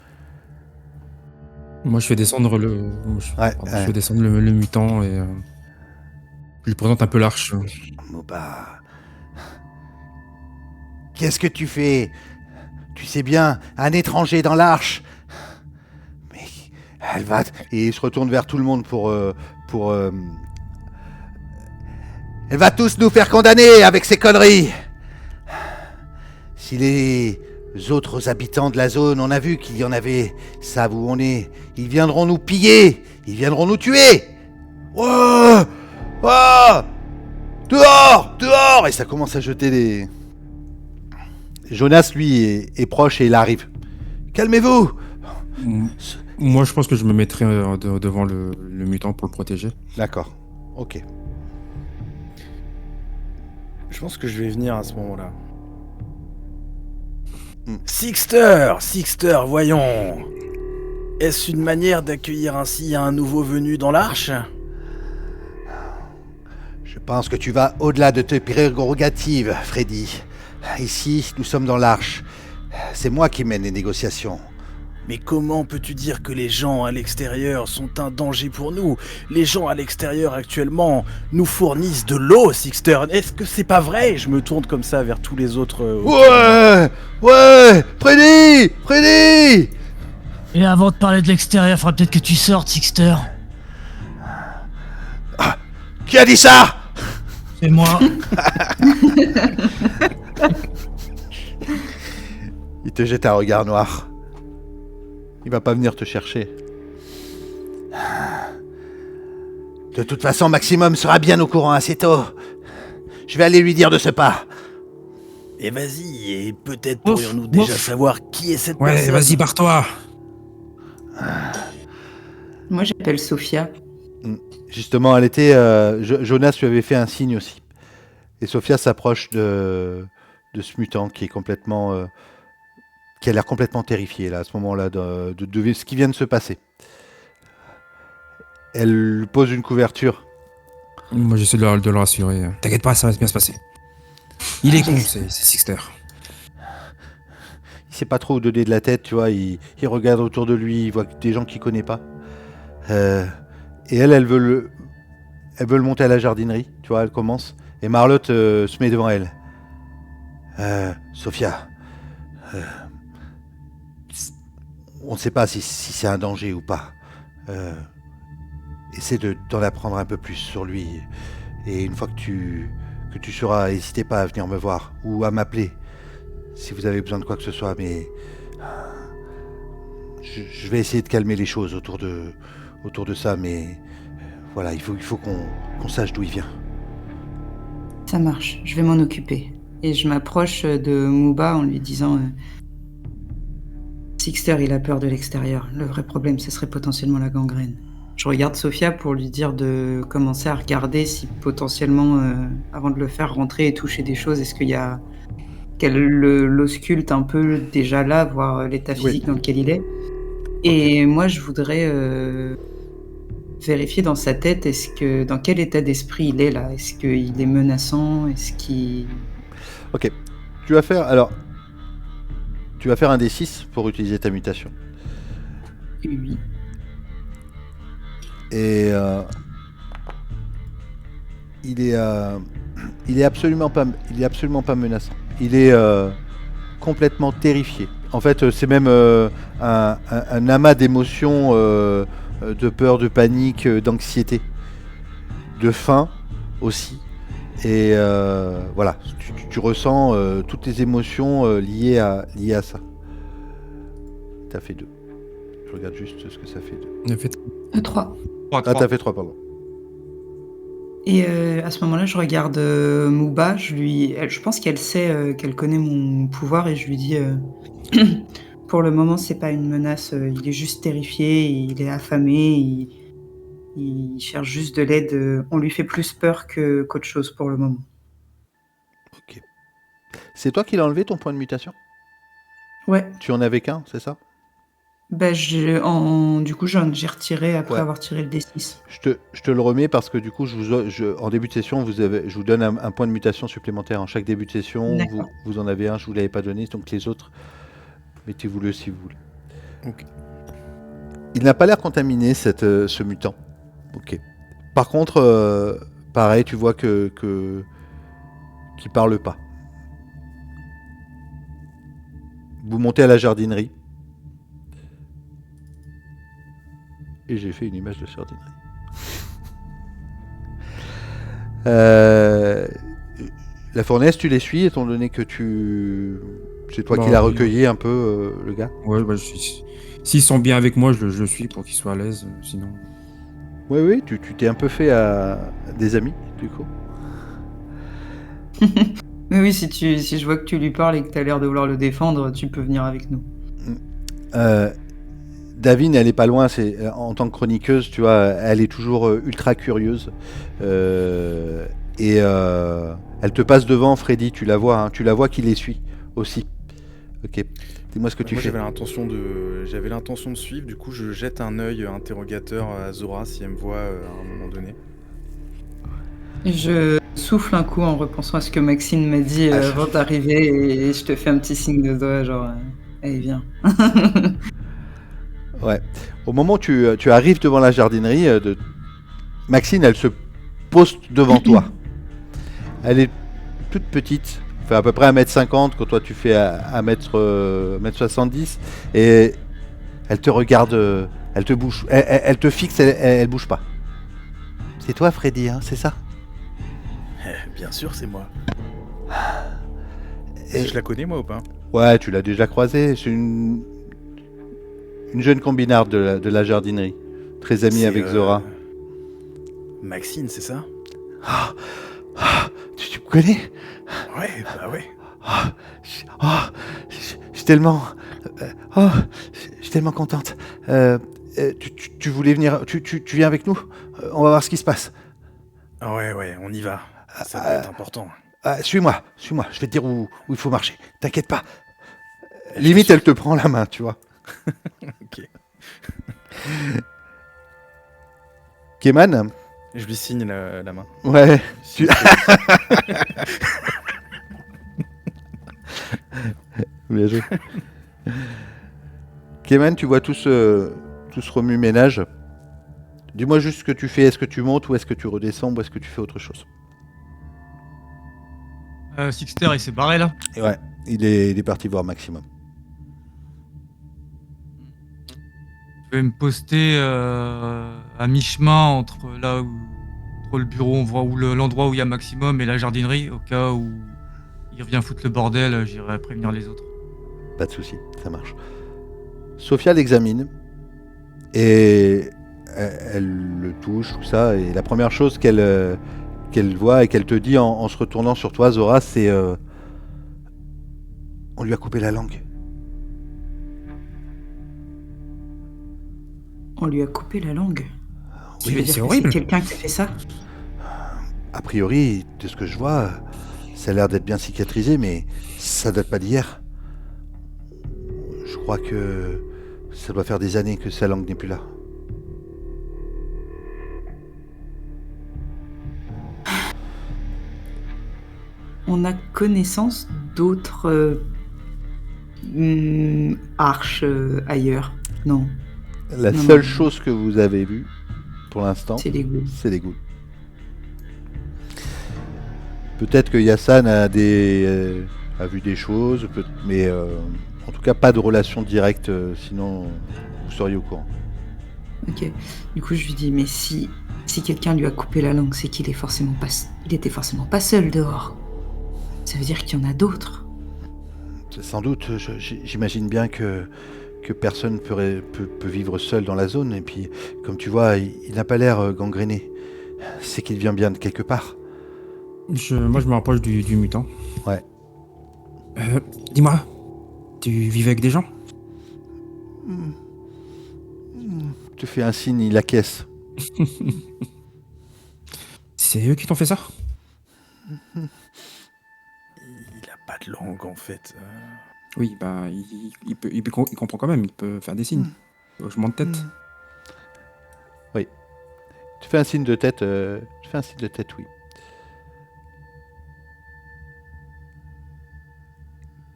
Moi, je fais descendre Ouais, je ouais. fais descendre le mutant et je lui présente un peu l'arche. Moba, qu'est-ce que tu fais? Tu sais bien, un étranger dans l'arche. Mais elle va... Et il se retourne vers tout le monde pour elle va tous nous faire condamner avec ces conneries. Si les autres habitants de la zone, on a vu qu'il y en avait, savent où on est, ils viendront nous piller, ils viendront nous tuer. Oh, oh, dehors, dehors. Et ça commence à jeter des... Jonas, lui, est proche et il arrive. Calmez-vous. Moi, je pense que je me mettrai devant le mutant pour le protéger. D'accord, ok. Je pense que je vais venir à ce moment-là. Hmm. Sixter, voyons. Est-ce une manière d'accueillir ainsi un nouveau venu dans l'arche? Je pense que tu vas au-delà de tes prérogatives, Freddy. Ici, nous sommes dans l'arche. C'est moi qui mène les négociations. Mais comment peux-tu dire que les gens à l'extérieur sont un danger pour nous? Les gens à l'extérieur actuellement nous fournissent de l'eau, Sixter. Est-ce que c'est pas vrai? Je me tourne comme ça vers tous les autres. Ouais, Freddy. Et avant de parler de l'extérieur, faudra peut-être que tu sortes, Sixter. Qui a dit ça? C'est moi. Il te jette un regard noir. Il va pas venir te chercher. De toute façon, Maximum sera bien au courant assez tôt. Je vais aller lui dire de ce pas. Et vas-y, et peut-être Ouf, pourrions-nous déjà ouf. savoir qui est cette Ouais, personne. vas-y, barre-toi. Moi, j'appelle Sophia. Justement, elle était. Jonas lui avait fait un signe aussi. Et Sophia s'approche de ce mutant qui est complètement. Qui a l'air complètement terrifié là, à ce moment-là, de ce qui vient de se passer. Elle lui pose une couverture. Moi, j'essaie de le rassurer. T'inquiète pas, ça va bien se passer. Il est con, c'est Sixter. Il sait pas trop où donner de la tête, tu vois. Il regarde autour de lui, il voit des gens qu'il connaît pas. Et elle veut le monter à la jardinerie, tu vois. Elle commence. Et Marlotte se met devant elle. Sophia, on ne sait pas si c'est un danger ou pas. Essaie d'en apprendre un peu plus sur lui. Et une fois que tu sauras, n'hésitez pas à venir me voir ou à m'appeler si vous avez besoin de quoi que ce soit. Mais je vais essayer de calmer les choses autour de ça. Mais voilà, il faut qu'on sache d'où il vient. Ça marche, je vais m'en occuper. Et je m'approche de Muba en lui disant Sixter, il a peur de l'extérieur. Le vrai problème, ce serait potentiellement la gangrène. Je regarde Sophia pour lui dire de commencer à regarder si potentiellement, avant de le faire rentrer et toucher des choses, est-ce qu'il y a qu'elle l'ausculte un peu déjà là, voir l'état physique dans lequel il est. Et moi, je voudrais vérifier dans sa tête, dans quel état d'esprit il est là. Est-ce qu'il est menaçant? Est-ce qu'il... Ok. Tu vas faire un D6 pour utiliser ta mutation. Oui. Et il est absolument pas menaçant. Il est complètement terrifié. En fait, c'est même un amas d'émotions, de peur, de panique, d'anxiété, de faim aussi. Et voilà, tu ressens toutes les émotions liées à ça. T'as fait 2. Je regarde juste ce que ça fait 2. Il a fait 3. Ah, t'as fait 3, pardon. Et à ce moment-là, je regarde Muba, je pense qu'elle sait, qu'elle connaît mon pouvoir et je lui dis pour le moment, c'est pas une menace, il est juste terrifié, il est affamé, il cherche juste de l'aide, on lui fait plus peur qu'autre chose pour le moment. Ok. C'est toi qui l'as enlevé ton point de mutation? Ouais, Tu en avais qu'un, c'est ça? Bah, du coup, j'ai retiré après Ouais. avoir tiré le D6. Je te le remets parce que du coup, en début de session, je vous donne un point de mutation supplémentaire. En chaque début de session, D'accord. vous en avez un, je vous l'avais pas donné, donc les autres, mettez-vous-le si vous voulez. Ok. Il n'a pas l'air contaminé, ce mutant. Ok. Par contre, pareil, tu vois qu'il parle pas. Vous montez à la jardinerie. Et j'ai fait une image de jardinerie. Euh, la fournaise, tu les suis, étant donné que c'est toi qui Bah l'as oui, recueilli un peu, le gars. ouais, bah, s'ils sont bien avec moi, je le suis pour qu'ils soient à l'aise. Sinon, Oui, oui, tu t'es un peu fait à des amis, du coup. Mais oui, si je vois que tu lui parles et que tu as l'air de vouloir le défendre, tu peux venir avec nous. Euh, Davine, elle est pas loin. En tant que chroniqueuse, tu vois, elle est toujours ultra curieuse. Elle te passe devant, Freddy. Tu la vois, hein, tu la vois qui les suit aussi. Ok. Dis-moi ce que tu Moi fais. j'avais l'intention de suivre, du coup je jette un œil interrogateur à Zora si elle me voit à un moment donné. Je souffle un coup en repensant à ce que Maxine m'a dit avant d'arriver et je te fais un petit signe de doigt, genre, allez, viens. Ouais. Au moment où tu arrives devant la jardinerie, Maxine, elle se pose devant toi. Elle est toute petite, fait à peu près 1m50 quand toi tu fais 1m70 et elle te regarde, elle te bouge, elle te fixe, elle bouge pas. C'est toi Freddy, hein, c'est ça? Bien sûr, c'est moi. Et- Je la connais moi ou pas? Ouais, tu l'as déjà croisée, c'est une jeune combinarde de la jardinerie, très amie C'est, avec Zora. Maxine, c'est ça? Ah, ah, tu me connais? Ouais, bah ouais. Ah, je suis tellement, oh, je suis tellement contente. Tu voulais venir, tu viens avec nous? On va voir ce qui se passe. Ah ouais, on y va. Ça doit être important. Suis-moi, je vais te dire où il faut marcher. T'inquiète pas. Je Limite, te elle te prend la main, tu vois. Ok. Keman? Je lui signe la main. Ouais. Je signe Bien joué. Keman, tu vois tout ce remue-ménage. Dis-moi juste ce que tu fais. Est-ce que tu montes ou est-ce que tu redescends ou est-ce que tu fais autre chose? Sixter, il s'est barré là. Et ouais, il est parti voir Maximum. Je vais me poster à mi-chemin entre entre le bureau, l'endroit où il y a Maximum et la jardinerie, au cas où il revient foutre le bordel, j'irai prévenir les autres. Pas de souci, ça marche. Sophia l'examine et elle le touche, tout ça. Et la première chose qu'elle voit et qu'elle te dit en se retournant sur toi, Zora, c'est on lui a coupé la langue. On lui a coupé la langue. Tu Oui, veux mais dire c'est que horrible. c'est quelqu'un qui a fait ça? A priori, de ce que je vois, ça a l'air d'être bien cicatrisé, mais ça date pas d'hier. Je crois que ça doit faire des années que sa langue n'est plus là. On a connaissance d'autres arches ailleurs? Non, La Non, seule non. chose que vous avez vue, pour l'instant, c'est des ghouls. c'est les ghouls. Peut-être que Yassan a vu des choses, mais en tout cas pas de relation directe, sinon vous seriez au courant. Ok. Du coup, je lui dis, mais si quelqu'un lui a coupé la langue, c'est qu'il était forcément pas seul dehors. Ça veut dire qu'il y en a d'autres. Sans doute, j'imagine bien que personne peut vivre seul dans la zone, et puis comme tu vois, il n'a pas l'air gangréné. C'est qu'il vient bien de quelque part. Moi, je me rapproche du mutant. Ouais. Dis-moi, tu vivais avec des gens? Tu fais un signe, il acquiesce. C'est eux qui t'ont fait ça? Il a pas de langue en fait. Oui, bah, il comprend quand même, il peut faire des signes. Hochement de tête. Oui. Tu fais un signe de tête, oui.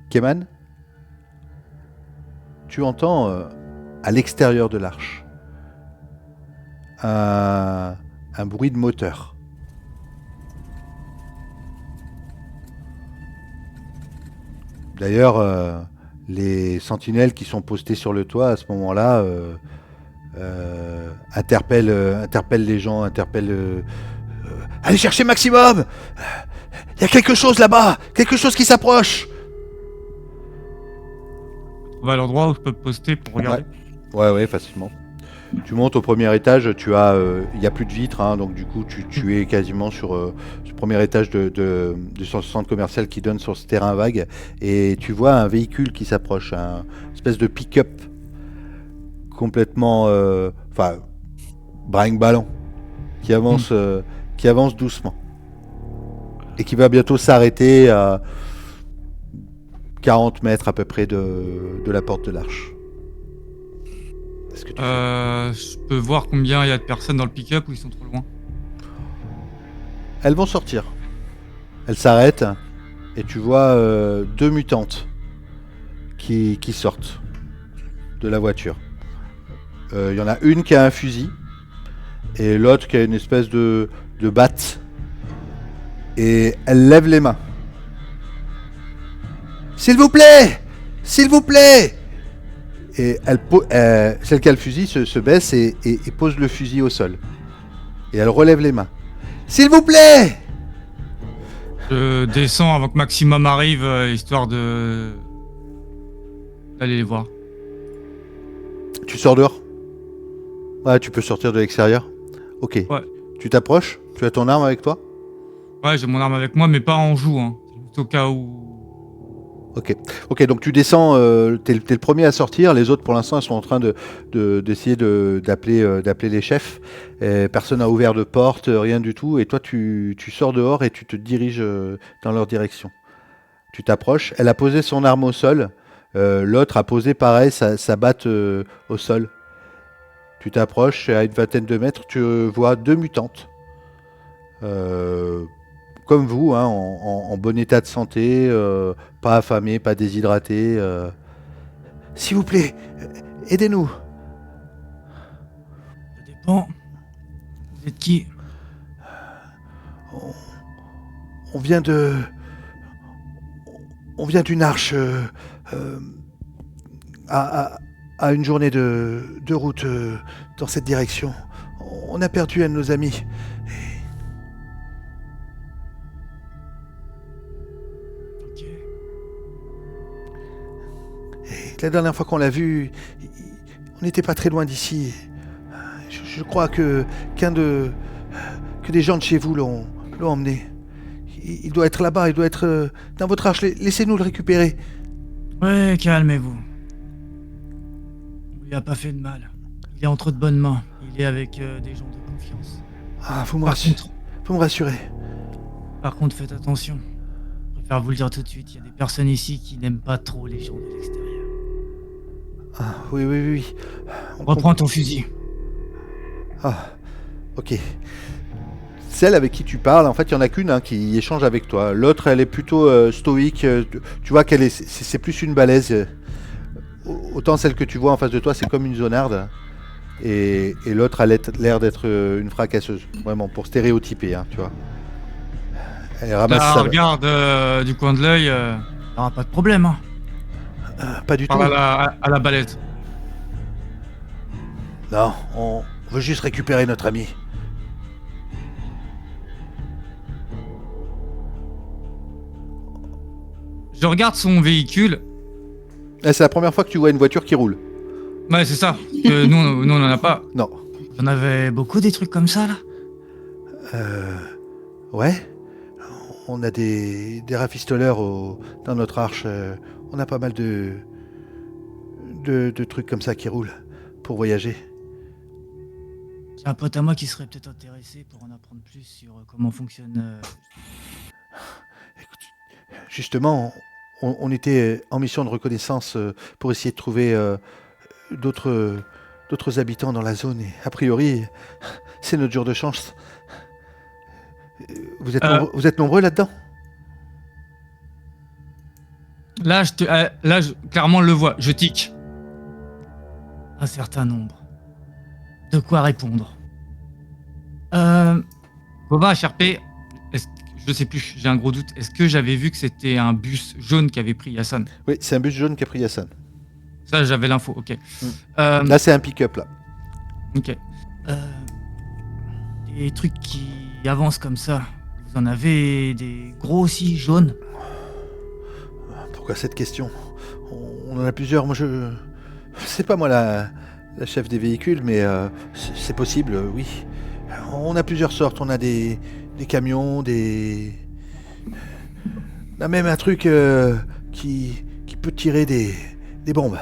Keman, tu entends à l'extérieur de l'arche un bruit de moteur. D'ailleurs, les sentinelles qui sont postées sur le toit à ce moment-là interpellent les gens, allez chercher Maximum! Il y a quelque chose là-bas! Quelque chose qui s'approche! On va à l'endroit où je peux me poster pour regarder. Ouais, facilement. Tu montes au premier étage, il n'y a plus de vitres, hein, donc du coup tu es quasiment sur ce premier étage de ce centre commercial qui donne sur ce terrain vague, et tu vois un véhicule qui s'approche, un espèce de pick-up complètement, brinque-ballon, qui avance doucement, et qui va bientôt s'arrêter à 40 mètres à peu près de la porte de l'arche. Est-ce que tu Je peux voir combien il y a de personnes dans le pick-up ou ils sont trop loin. Elles vont sortir. Elles s'arrêtent et tu vois deux mutantes qui sortent de la voiture. Il y en a une qui a un fusil et l'autre qui a une espèce de batte. Et elle lève les mains. S'il vous plaît! S'il vous plaît! Et celle qui a le fusil se baisse et pose le fusil au sol. Et elle relève les mains. S'il vous plaît! Je descends avant que Maximum arrive, histoire d'aller les voir. Tu sors dehors? Ouais, tu peux sortir de l'extérieur. Ok. Ouais. Tu t'approches? Tu as ton arme avec toi? Ouais, j'ai mon arme avec moi, mais pas en joue, hein. C'est au cas où. Ok, donc tu descends, t'es le premier à sortir, les autres pour l'instant ils sont en train d'essayer d'appeler les chefs. Personne n'a ouvert de porte, rien du tout, et toi tu sors dehors et tu te diriges dans leur direction. Tu t'approches, elle a posé son arme au sol, l'autre a posé pareil sa batte au sol. Tu t'approches, à une vingtaine de mètres, tu vois deux mutantes. Comme vous, hein, en bon état de santé, pas affamés, pas déshydratés. S'il vous plaît, aidez-nous. Ça dépend. Vous êtes qui? On vient d'une arche à une journée de route dans cette direction. On a perdu un de nos amis. Ok. La dernière fois qu'on l'a vu, on n'était pas très loin d'ici. Je crois que des gens de chez vous l'ont emmené. Il doit être là-bas, il doit être dans votre arche. Laissez-nous le récupérer. Ouais, calmez-vous. Il a pas fait de mal. Il est entre de bonnes mains. Il est avec des gens de confiance. Ah, vous me Par rassurez. Par contre, faites attention. Je préfère vous le dire tout de suite. Il y a des personnes ici qui n'aiment pas trop les gens de l'extérieur. Ah, oui. Reprends ton fusil. Ah, ok. Celle avec qui tu parles, en fait, il y en a qu'une hein, qui échange avec toi. L'autre, elle est plutôt stoïque. Tu vois qu'elle c'est plus une balèze. Autant celle que tu vois en face de toi, c'est comme une zonarde. Et l'autre a l'air d'être une fracasseuse. Vraiment, pour stéréotyper, hein, tu vois. Elle ramasse Là, regarde du coin de l'œil. T'auras pas de problème. Hein. Pas du tout. Parle à la balèze. Non, on veut juste récupérer notre ami. Je regarde son véhicule. C'est la première fois que tu vois une voiture qui roule. Ouais, c'est ça. Nous, on en a pas. Non. On avait beaucoup des trucs comme ça, là. Ouais. On a des rafistoleurs dans notre arche. On a pas mal de trucs comme ça qui roulent pour voyager. J'ai un pote à moi qui serait peut-être intéressé pour en apprendre plus sur comment fonctionne. Écoute, justement, on était en mission de reconnaissance pour essayer de trouver d'autres habitants dans la zone. Et a priori, c'est notre jour de chance. Vous êtes nombreux là-dedans? Là, clairement, le vois. Je tic. Un certain nombre. De quoi répondre. Boba, HRP, je sais plus, j'ai un gros doute. Est-ce que j'avais vu que c'était un bus jaune qui avait pris Hassan? Oui, c'est un bus jaune qui a pris Hassan. Ça, j'avais l'info, ok. Là, c'est un pick-up, là. Ok. Des trucs qui avancent comme ça. Vous en avez des gros aussi, jaunes? Pourquoi cette question? On en a plusieurs. Moi, c'est pas moi la chef des véhicules, mais c'est possible, oui. On a plusieurs sortes. On a des camions, on a même un truc qui peut tirer des bombes.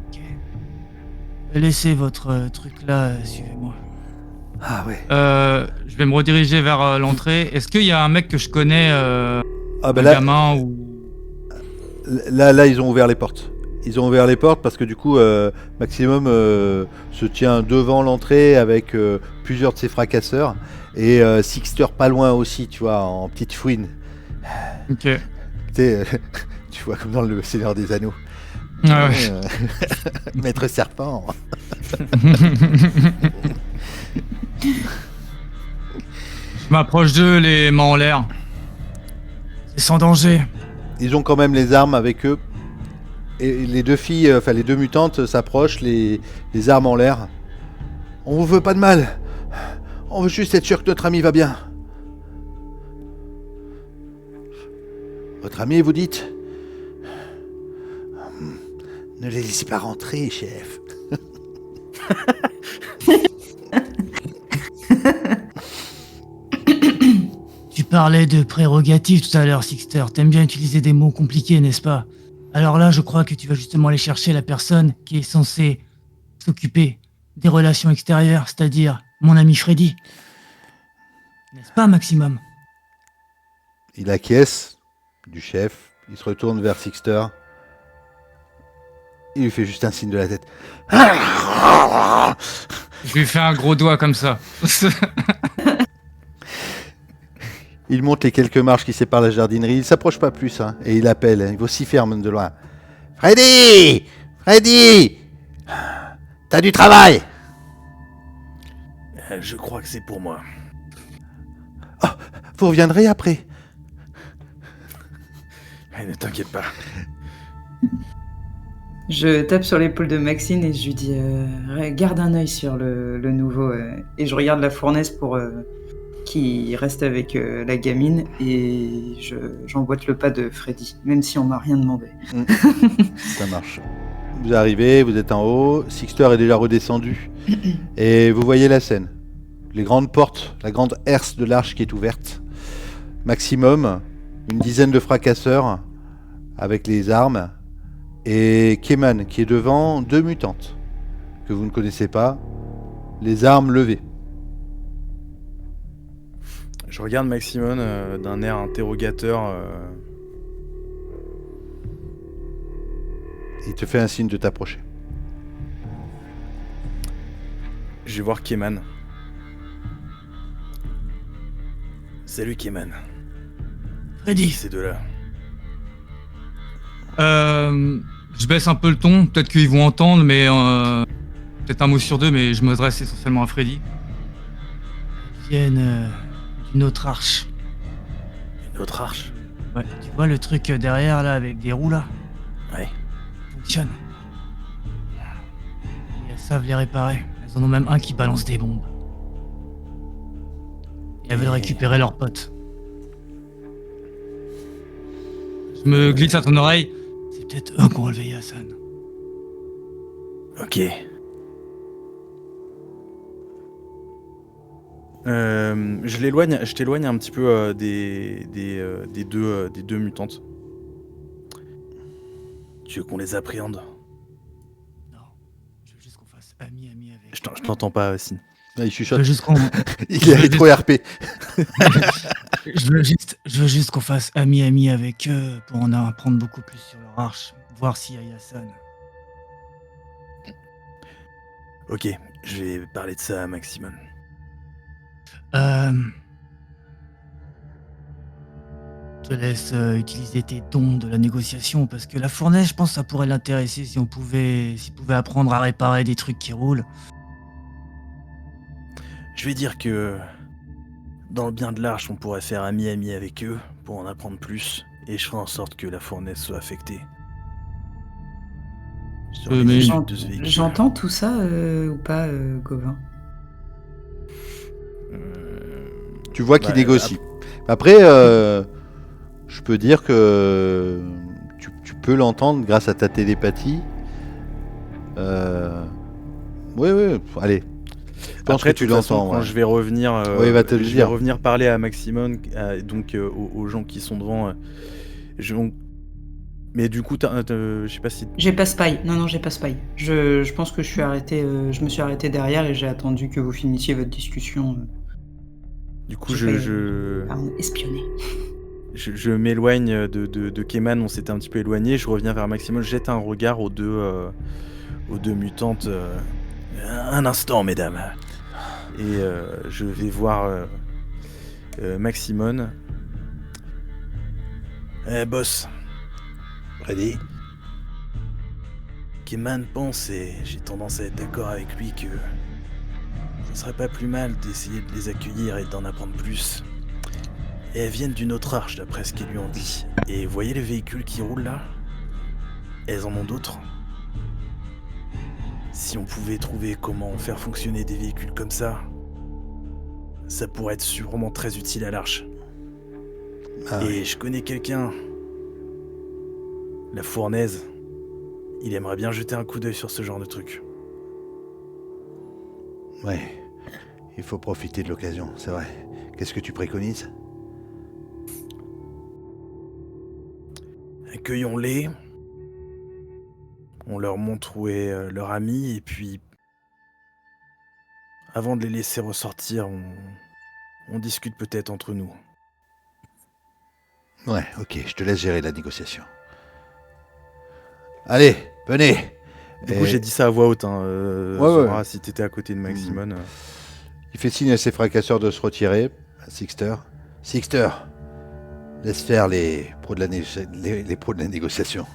Ok. Laissez votre truc là, suivez-moi. Ah ouais. Je vais me rediriger vers l'entrée. Est-ce qu'il y a un mec que je connais, Ah bah un là, gamin ou... là, ils ont ouvert les portes. Ils ont ouvert les portes parce que du coup, Maximum se tient devant l'entrée avec plusieurs de ses fracasseurs et Sixter pas loin aussi, tu vois, en petite fouine. Ok. Tu sais, tu vois comme dans le Seigneur des Anneaux. Ah ouais. Maître Serpent. Je m'approche d'eux, les mains en l'air. C'est sans danger. Ils ont quand même les armes avec eux. Et les deux filles, enfin les deux mutantes s'approchent, les armes en l'air. On vous veut pas de mal. On veut juste être sûr que notre ami va bien. Votre ami, vous dites? Ne les laissez pas rentrer, chef. Tu parlais de prérogatives tout à l'heure, Sixter. T'aimes bien utiliser des mots compliqués, n'est-ce pas? Alors là, je crois que tu vas justement aller chercher la personne qui est censée s'occuper des relations extérieures, c'est-à-dire mon ami Freddy. N'est-ce pas, Maximum? Il acquiesce du chef. Il se retourne vers Sixter. Il lui fait juste un signe de la tête. Je lui fais un gros doigt comme ça. Il monte les quelques marches qui séparent la jardinerie. Il s'approche pas plus, hein, et il appelle. Il vocifère de loin. Freddy! Freddy! T'as du travail! Je crois que c'est pour moi. Oh, vous reviendrez après. Mais ne t'inquiète pas. Je tape sur l'épaule de Maxine et je lui dis garde un œil sur le nouveau. Et je regarde la fournaise pour qu'il reste avec la gamine et j'emboîte le pas de Freddy, même si on m'a rien demandé. Ça marche. Vous arrivez, vous êtes en haut, Sixter est déjà redescendu et vous voyez la scène. Les grandes portes, la grande herse de l'arche qui est ouverte. Maximum, une dizaine de fracasseurs avec les armes et Keman qui est devant deux mutantes que vous ne connaissez pas, les armes levées. Je regarde Maximum d'un air interrogateur. Il te fait un signe de t'approcher. Je vais voir Keman. Salut Keman. Freddy. Ces deux-là. Je baisse un peu le ton, peut-être qu'ils vont entendre, mais peut-être un mot sur deux, mais je m'adresse essentiellement à Freddy. Ils viennent d'une autre arche. Une autre arche. Ouais, tu vois le truc derrière là avec des roues là? Ouais. Fonctionne. Et elles savent les réparer. Elles en ont même un qui balance des bombes. Et elles veulent récupérer leurs potes. Je me glisse à ton oreille. C'est peut-être eux qui ont relevé Hassan. Ok. Je t'éloigne un petit peu des deux mutantes. Tu veux qu'on les appréhende? Non. Je veux juste qu'on fasse ami avec. Je t'entends pas, Sin. Ah, il Je chuchote. veux juste qu'on... Il est trop RP. Je veux juste qu'on fasse ami-ami avec eux pour en apprendre beaucoup plus sur leur arche, voir s'il y a Yassan. Ok, je vais parler de ça à Maximon. Euh, je te laisse utiliser tes dons de la négociation parce que la fournaise, je pense que ça pourrait l'intéresser si s'il pouvait apprendre à réparer des trucs qui roulent. Je vais dire que dans le bien de l'Arche, on pourrait faire ami-ami avec eux pour en apprendre plus, et je ferai en sorte que la fournaise soit affectée. Sur les mais- études de ce véhicule. J'entends tout ça ou pas, Gauvin? Tu vois qu'il Bah, négocie. Après, je peux dire que tu peux l'entendre grâce à ta télépathie. Oui, allez. Je pense Après, que tu de toute façon, l'entends. quand ouais. je vais revenir, Oui, il va te le je vais dire. revenir parler à Maximon, donc aux gens qui sont devant. Mais du coup, je sais pas si. J'ai pas spy. Non, j'ai pas spy. Je pense que je me suis arrêté derrière et j'ai attendu que vous finissiez votre discussion. Du coup, Espionner. je m'éloigne de Keman. On s'était un petit peu éloigné. Je reviens vers Maximon. Je jette un regard aux deux mutantes. Un instant, mesdames. Et je vais voir Maximon. Boss. Ready? Keman pense, et j'ai tendance à être d'accord avec lui, que ce serait pas plus mal d'essayer de les accueillir et d'en apprendre plus. Et elles viennent d'une autre arche, d'après ce qu'ils lui ont dit. Et vous voyez les véhicules qui roulent là? Elles en ont d'autres. Si on pouvait trouver comment faire fonctionner des véhicules comme ça pourrait être sûrement très utile à l'Arche. Ah, Et je connais quelqu'un, la fournaise, il aimerait bien jeter un coup d'œil sur ce genre de truc. ouais. Il faut profiter de l'occasion, c'est vrai. Qu'est-ce que tu préconises? Accueillons-les, on leur montre où est leur ami, et puis, avant de les laisser ressortir, on discute peut-être entre nous. Ouais, ok, je te laisse gérer la négociation. Allez, venez. Du coup, j'ai dit ça à voix haute, ouais. Zora, si t'étais à côté de Maximon. Il fait signe à ses fracasseurs de se retirer. À Sixter. Sixter, laisse faire les pros de les pros de la négociation.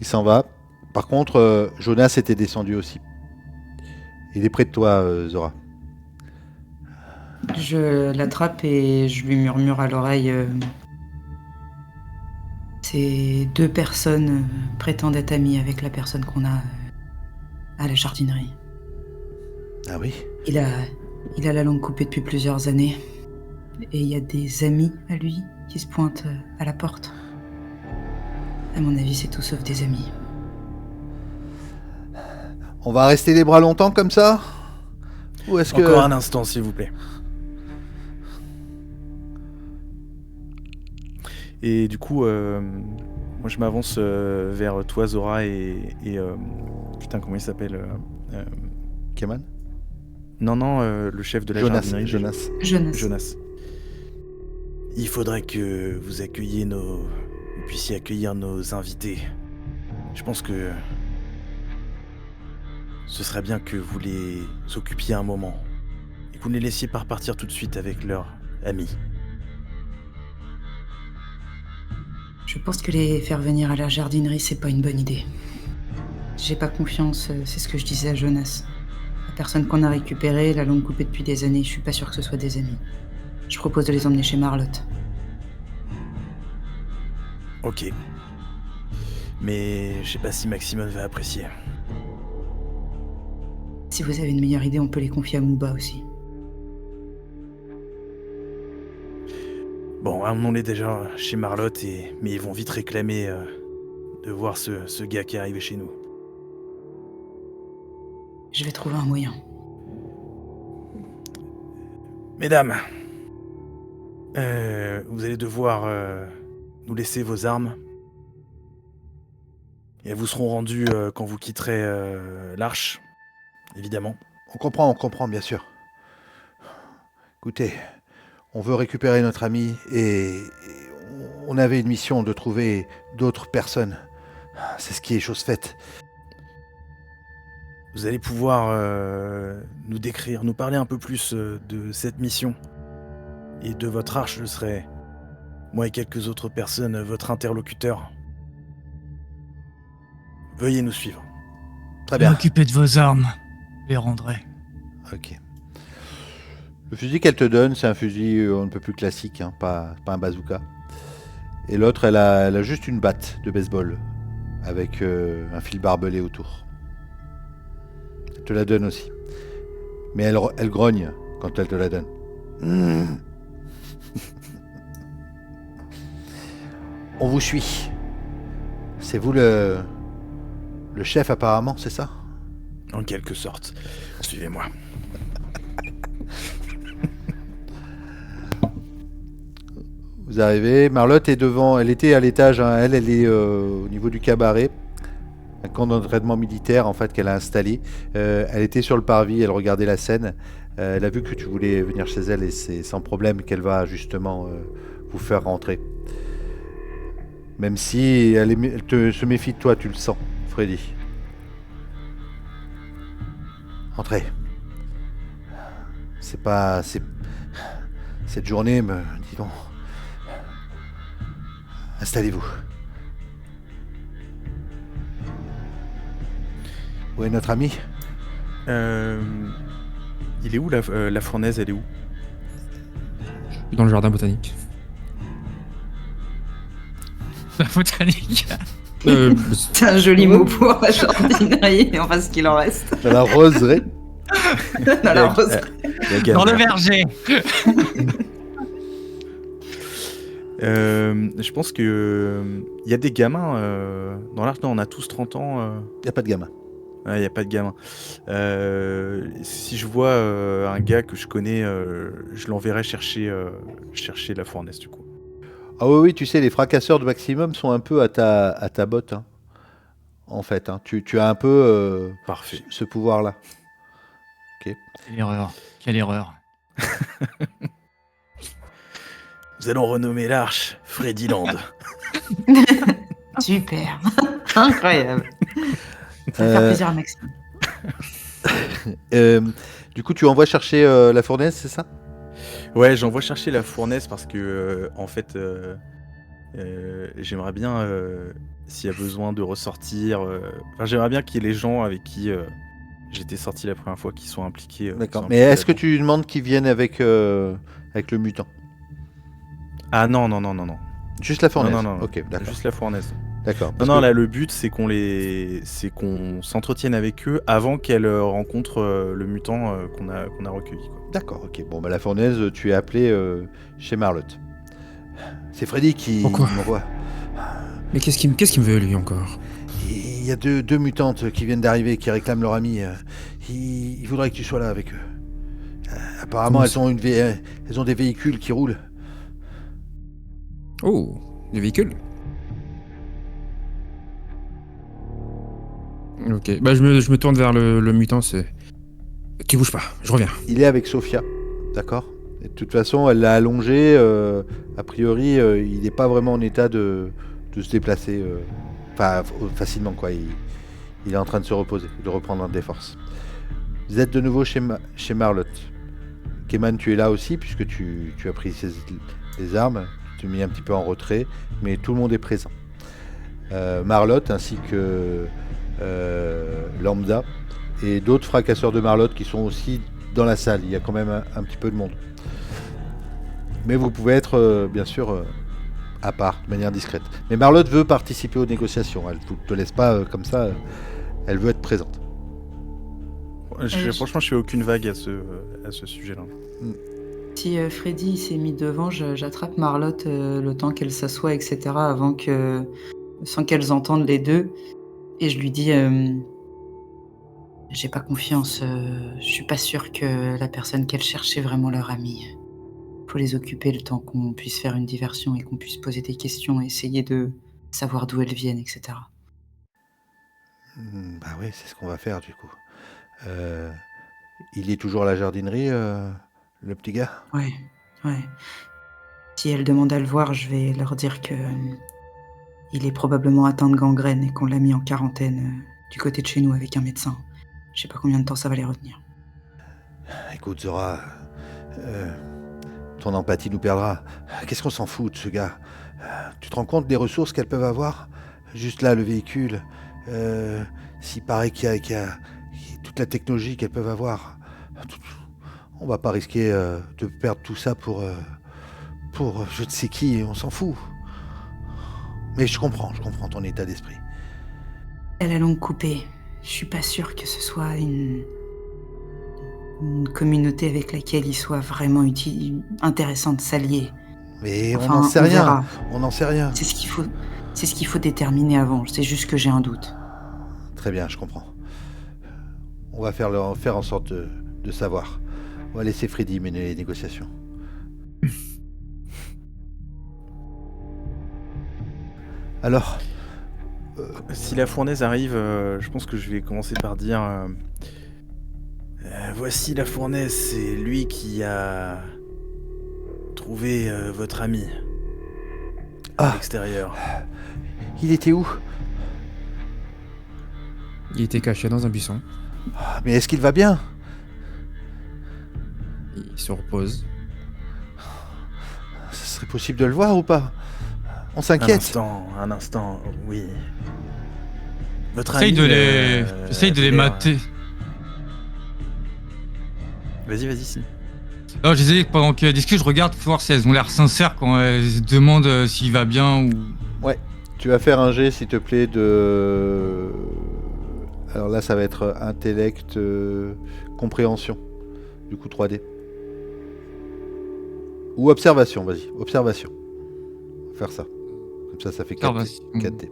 Il s'en va. Par contre, Jonas était descendu aussi. Il est près de toi, Zora. Je l'attrape et je lui murmure à l'oreille. Ces deux personnes prétendent être amies avec la personne qu'on a à la jardinerie. Ah oui? Il a la langue coupée depuis plusieurs années. Et il y a des amis à lui qui se pointent à la porte. À mon avis, c'est tout sauf des amis. On va rester les bras longtemps comme ça? Ou est-ce que... Encore un instant, s'il vous plaît. Et du coup, moi je m'avance vers toi, Zora, et putain, comment il s'appelle Keman? Non, le chef de la jardinerie. Jonas. Il faudrait que vous puissiez accueillir nos invités. Je pense que ce serait bien que vous les occupiez un moment et que vous ne les laissiez pas repartir tout de suite avec leurs amis. Je pense que les faire venir à la jardinerie, c'est pas une bonne idée. J'ai pas confiance, c'est ce que je disais à Jonas. La personne qu'on a récupérée, la langue coupée depuis des années, je suis pas sûr que ce soit des amis. Je propose de les emmener chez Marlotte. Ok. Mais je sais pas si Maximon va apprécier. Si vous avez une meilleure idée, on peut les confier à Mouba aussi. Bon, emmenons-les déjà chez Marlotte, mais ils vont vite réclamer de voir ce gars qui est arrivé chez nous. Je vais trouver un moyen. Mesdames, vous allez devoir nous laisser vos armes. Et elles vous seront rendues quand vous quitterez l'Arche, évidemment. On comprend, bien sûr. Écoutez, On veut récupérer notre ami et on avait une mission de trouver d'autres personnes. C'est ce qui est chose faite. Vous allez pouvoir nous décrire, nous parler un peu plus de cette mission et de votre arche. Je serai, moi et quelques autres personnes, votre interlocuteur. Veuillez nous suivre. Très bien. Occupez de vos armes. Je les rendrai. Ok. Le fusil qu'elle te donne, c'est un fusil un peu plus classique, hein, pas un bazooka. Et l'autre, elle a juste une batte de baseball avec un fil barbelé autour. Elle te la donne aussi. Mais elle grogne quand elle te la donne. On vous suit. C'est vous le chef apparemment, c'est ça? En quelque sorte. Suivez-moi. Vous arrivez, Marlotte est devant, elle était à l'étage, hein, elle est au niveau du cabaret, un camp d'entraînement militaire en fait qu'elle a installé. Elle était sur le parvis, elle regardait la scène, elle a vu que tu voulais venir chez elle et c'est sans problème qu'elle va justement vous faire rentrer. Même si elle se méfie de toi, tu le sens, Freddy. Entrez. Cette journée me... Dis donc... Installez-vous. Où est notre ami? Il est où la fournaise, elle est où? Dans le jardin botanique. La botanique. C'est un joli mot pour la jardinerie, enfin ce qu'il en reste. Dans la roseraie. Dans la roseraie. Dans le verger. Je pense que y a des gamins dans l'arche. Non, on a tous 30 ans. Il n'y a pas de gamin. Il n'y a pas de gamins. Si je vois un gars que je connais, je l'enverrai chercher la fournaise du coup. Ah oui, tu sais, les fracasseurs de maximum sont un peu à ta botte, hein, en fait. Hein. Tu as un peu Parfait. ce pouvoir-là. Ok. Quelle erreur. Quelle erreur. Nous allons renommer l'arche Freddyland. Super. Incroyable. Ça va faire plaisir à Maxime. Du coup, tu envoies chercher la fournaise, c'est ça? Ouais, j'envoie chercher la fournaise parce que en fait, j'aimerais bien, s'il y a besoin de ressortir, j'aimerais bien qu'il y ait les gens avec qui j'étais sorti la première fois qui sont impliqués. D'accord. Mais est-ce que tu demandes qu'ils viennent avec le mutant? Ah non. Juste la fournaise? Non. Ok, d'accord. Juste la fournaise. D'accord. Non, là, le but, c'est qu'on s'entretienne avec eux avant qu'elles rencontrent le mutant qu'on a recueilli, quoi. D'accord, ok. Bon, bah la fournaise, tu es appelé chez Marlotte. C'est Freddy qui Pourquoi m'envoie. Mais qu'est-ce qu'il me veut, lui, encore? Il y a deux mutantes qui viennent d'arriver, qui réclament leur ami. Il voudrait que tu sois là avec eux. Apparemment, Comment elles ont des véhicules qui roulent. Oh, des véhicules. Ok, bah je me tourne vers le mutant, c'est... Tu bouges pas, je reviens. Il est avec Sophia, d'accord? Et de toute façon, elle l'a allongé. A priori, il n'est pas vraiment en état de se déplacer facilement, quoi. Il est en train de se reposer, de reprendre des forces. Vous êtes de nouveau chez Marlotte. Keman, tu es là aussi, puisque tu as pris les armes. Tu t'es mis un petit peu en retrait, mais tout le monde est présent. Marlotte, ainsi que Lambda, et d'autres fracasseurs de Marlotte qui sont aussi dans la salle. Il y a quand même un petit peu de monde. Mais vous pouvez être, bien sûr, à part, de manière discrète. Mais Marlotte veut participer aux négociations. Elle ne te laisse pas comme ça. Elle veut être présente. Franchement, je fais aucune vague à ce sujet-là. Si Freddy s'est mis devant, j'attrape Marlotte le temps qu'elle s'assoit, etc. Sans qu'elles entendent les deux. Et je lui dis... j'ai pas confiance, je suis pas sûre que la personne qu'elle cherche est vraiment leur amie. Faut les occuper le temps qu'on puisse faire une diversion et qu'on puisse poser des questions, essayer de savoir d'où elles viennent, etc. Bah oui, c'est ce qu'on va faire du coup. Il est toujours à la jardinerie, le petit gars? Ouais, Ouais. Si elles demandent à le voir, je vais leur dire que il est probablement atteint de gangrène et qu'on l'a mis en quarantaine du côté de chez nous avec un médecin. Je sais pas combien de temps ça va les retenir. Écoute, Zora, euh, ton empathie nous perdra. Qu'est-ce qu'on s'en fout de ce gars? Tu te rends compte des ressources qu'elles peuvent avoir? Juste là, le véhicule. S'il paraît qu'il y a toute la technologie qu'elles peuvent avoir. On va pas risquer de perdre tout ça pour je ne sais qui, on s'en fout. Mais je comprends ton état d'esprit. Elle a longue coupée. Je suis pas sûre que ce soit une communauté avec laquelle il soit vraiment intéressant de s'allier. Mais Enfin, on n'en sait on rien. verra. On n'en sait rien. C'est ce qu'il faut déterminer avant. C'est juste que j'ai un doute. Très bien, je comprends. On va faire en sorte de savoir. On va laisser Freddy mener les négociations. Alors, Si la fournaise arrive, je pense que je vais commencer par dire voici la fournaise, c'est lui qui a trouvé votre ami à Ah. l'extérieur. il était où? Il était caché dans un buisson. Ah, mais est-ce qu'il va bien? Il se repose. Ce serait possible de le voir ou pas? On Un s'inquiète. instant, oui. Votre J'essaye ami, de les avait l'air- mater. Vas-y, si. Alors, je disais que pendant qu'elles discutent, je regarde pour voir si elles ont l'air sincères quand elles se demandent s'il va bien ou. Tu vas faire un jet, s'il te plaît, de... Alors là, ça va être intellect, compréhension. Du coup, 3D. Ou observation, vas-y. Observation. On va faire ça. Comme ça fait 4D. Observation. 4D.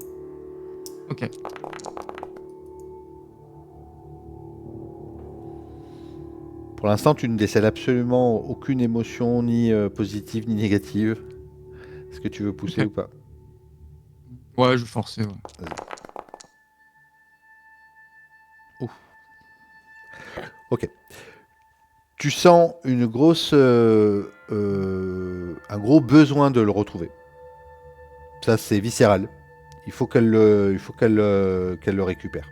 Ok. Pour l'instant, tu ne décèles absolument aucune émotion, ni positive, ni négative. Est-ce que tu veux pousser Ok. ou pas? Ouais, je vais forcer. Ouais. Ok. Tu sens un gros besoin de le retrouver. Ça, c'est viscéral. Il faut qu'elle le récupère.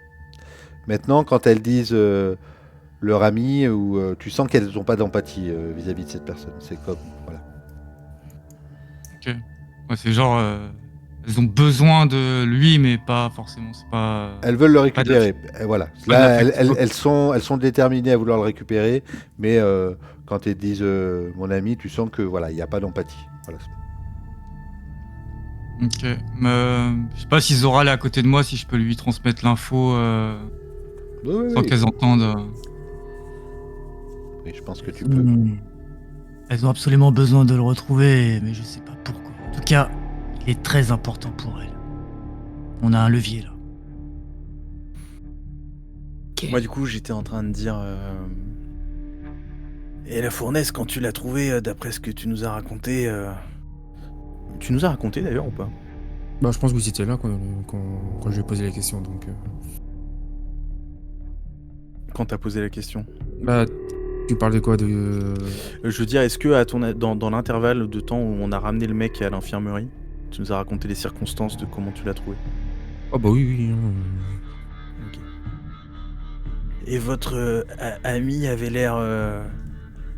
Maintenant, quand elles disent leur ami, ou tu sens qu'elles n'ont pas d'empathie vis-à-vis de cette personne. C'est comme voilà. Ouais, c'est genre. Elles ont besoin de lui, mais pas forcément. C'est pas. Elles veulent le Pas de- récupérer. Et voilà. pas de Là, l'affect. elles sont déterminées à vouloir le récupérer, mais quand elles disent mon ami, tu sens que voilà, il n'y a pas d'empathie. Voilà. Ok. Je sais pas si Zora est à côté de moi, si je peux lui transmettre l'info Oui, sans qu'elles entendent. oui, je pense que tu peux. Elles ont absolument besoin de le retrouver, mais je sais pas pourquoi. En tout cas, il est très important pour elles. On a un levier là. Ok. Moi, du coup, j'étais en train de dire. Et la fournaise, quand tu l'as trouvée, d'après ce que tu nous as raconté. Tu nous as raconté d'ailleurs ou pas? Bah, je pense que vous étiez là quand je lui ai posé la question. Donc, Quand t'as posé la question. Bah, tu parles de quoi Je veux dire, est-ce que dans l'intervalle de temps où on a ramené le mec à l'infirmerie, tu nous as raconté les circonstances de comment tu l'as trouvé? Oh bah oui. Ok. Et votre ami avait l'air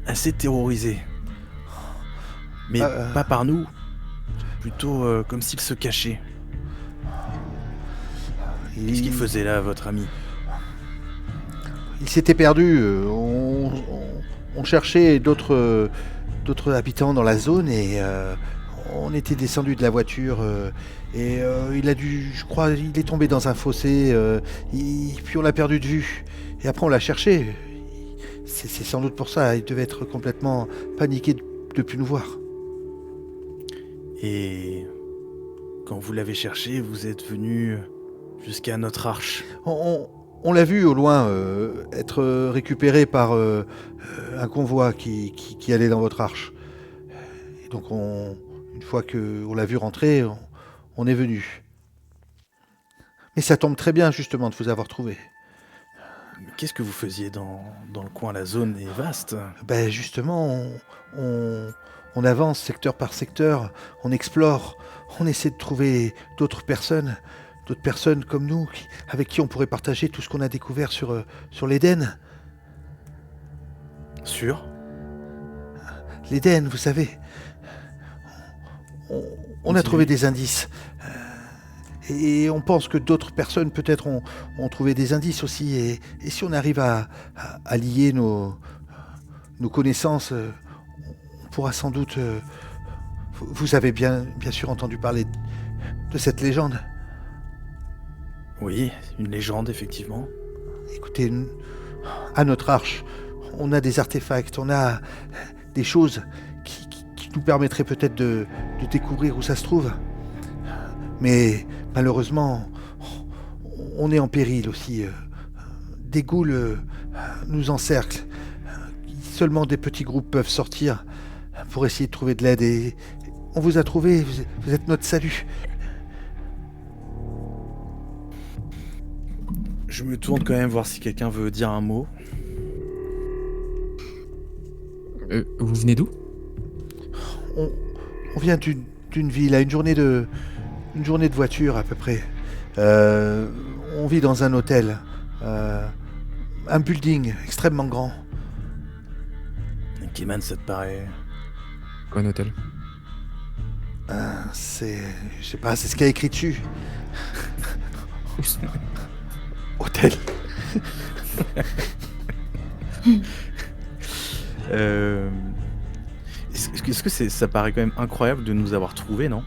assez terrorisé. Mais pas par nous. Plutôt comme s'il se cachait. Qu'est-ce qu'il faisait là, votre ami? Il s'était perdu. On cherchait d'autres habitants dans la zone et on était descendu de la voiture et il a dû, je crois, il est tombé dans un fossé. Puis on l'a perdu de vue. Et après on l'a cherché. C'est sans doute pour ça. Il devait être complètement paniqué de ne plus nous voir. Et quand vous l'avez cherché, vous êtes venu jusqu'à notre arche. On l'a vu au loin être récupéré par un convoi qui allait dans votre arche. Et donc une fois qu'on l'a vu rentrer, on est venu. Mais ça tombe très bien justement de vous avoir trouvé. Mais qu'est-ce que vous faisiez dans le coin? La zone est vaste. Ben justement, on on avance secteur par secteur, on explore, on essaie de trouver d'autres personnes comme nous, avec qui on pourrait partager tout ce qu'on a découvert sur l'Éden. Sûr? L'Éden, vous savez, on a trouvé des indices. Et on pense que d'autres personnes peut-être ont trouvé des indices aussi. Et si on arrive à lier nos connaissances, on pourra sans doute... Vous avez bien sûr entendu parler de cette légende. Oui, une légende, effectivement. Écoutez, à notre arche, on a des artefacts, on a des choses qui nous permettraient peut-être de découvrir où ça se trouve. Mais malheureusement, on est en péril aussi. Des ghouls nous encerclent. Seulement des petits groupes peuvent sortir pour essayer de trouver de l'aide. Et on vous a trouvé, vous êtes notre salut. Je me tourne quand même voir si quelqu'un veut dire un mot. Vous venez d'où? On vient d'une ville, à une journée de voiture à peu près. On vit dans un hôtel, un building extrêmement grand. Keman, ça te paraît... Quoi, un hôtel? Je sais pas, c'est ce qu'il y a écrit dessus. Hôtel. Est-ce que ça paraît quand même incroyable de nous avoir trouvés, non?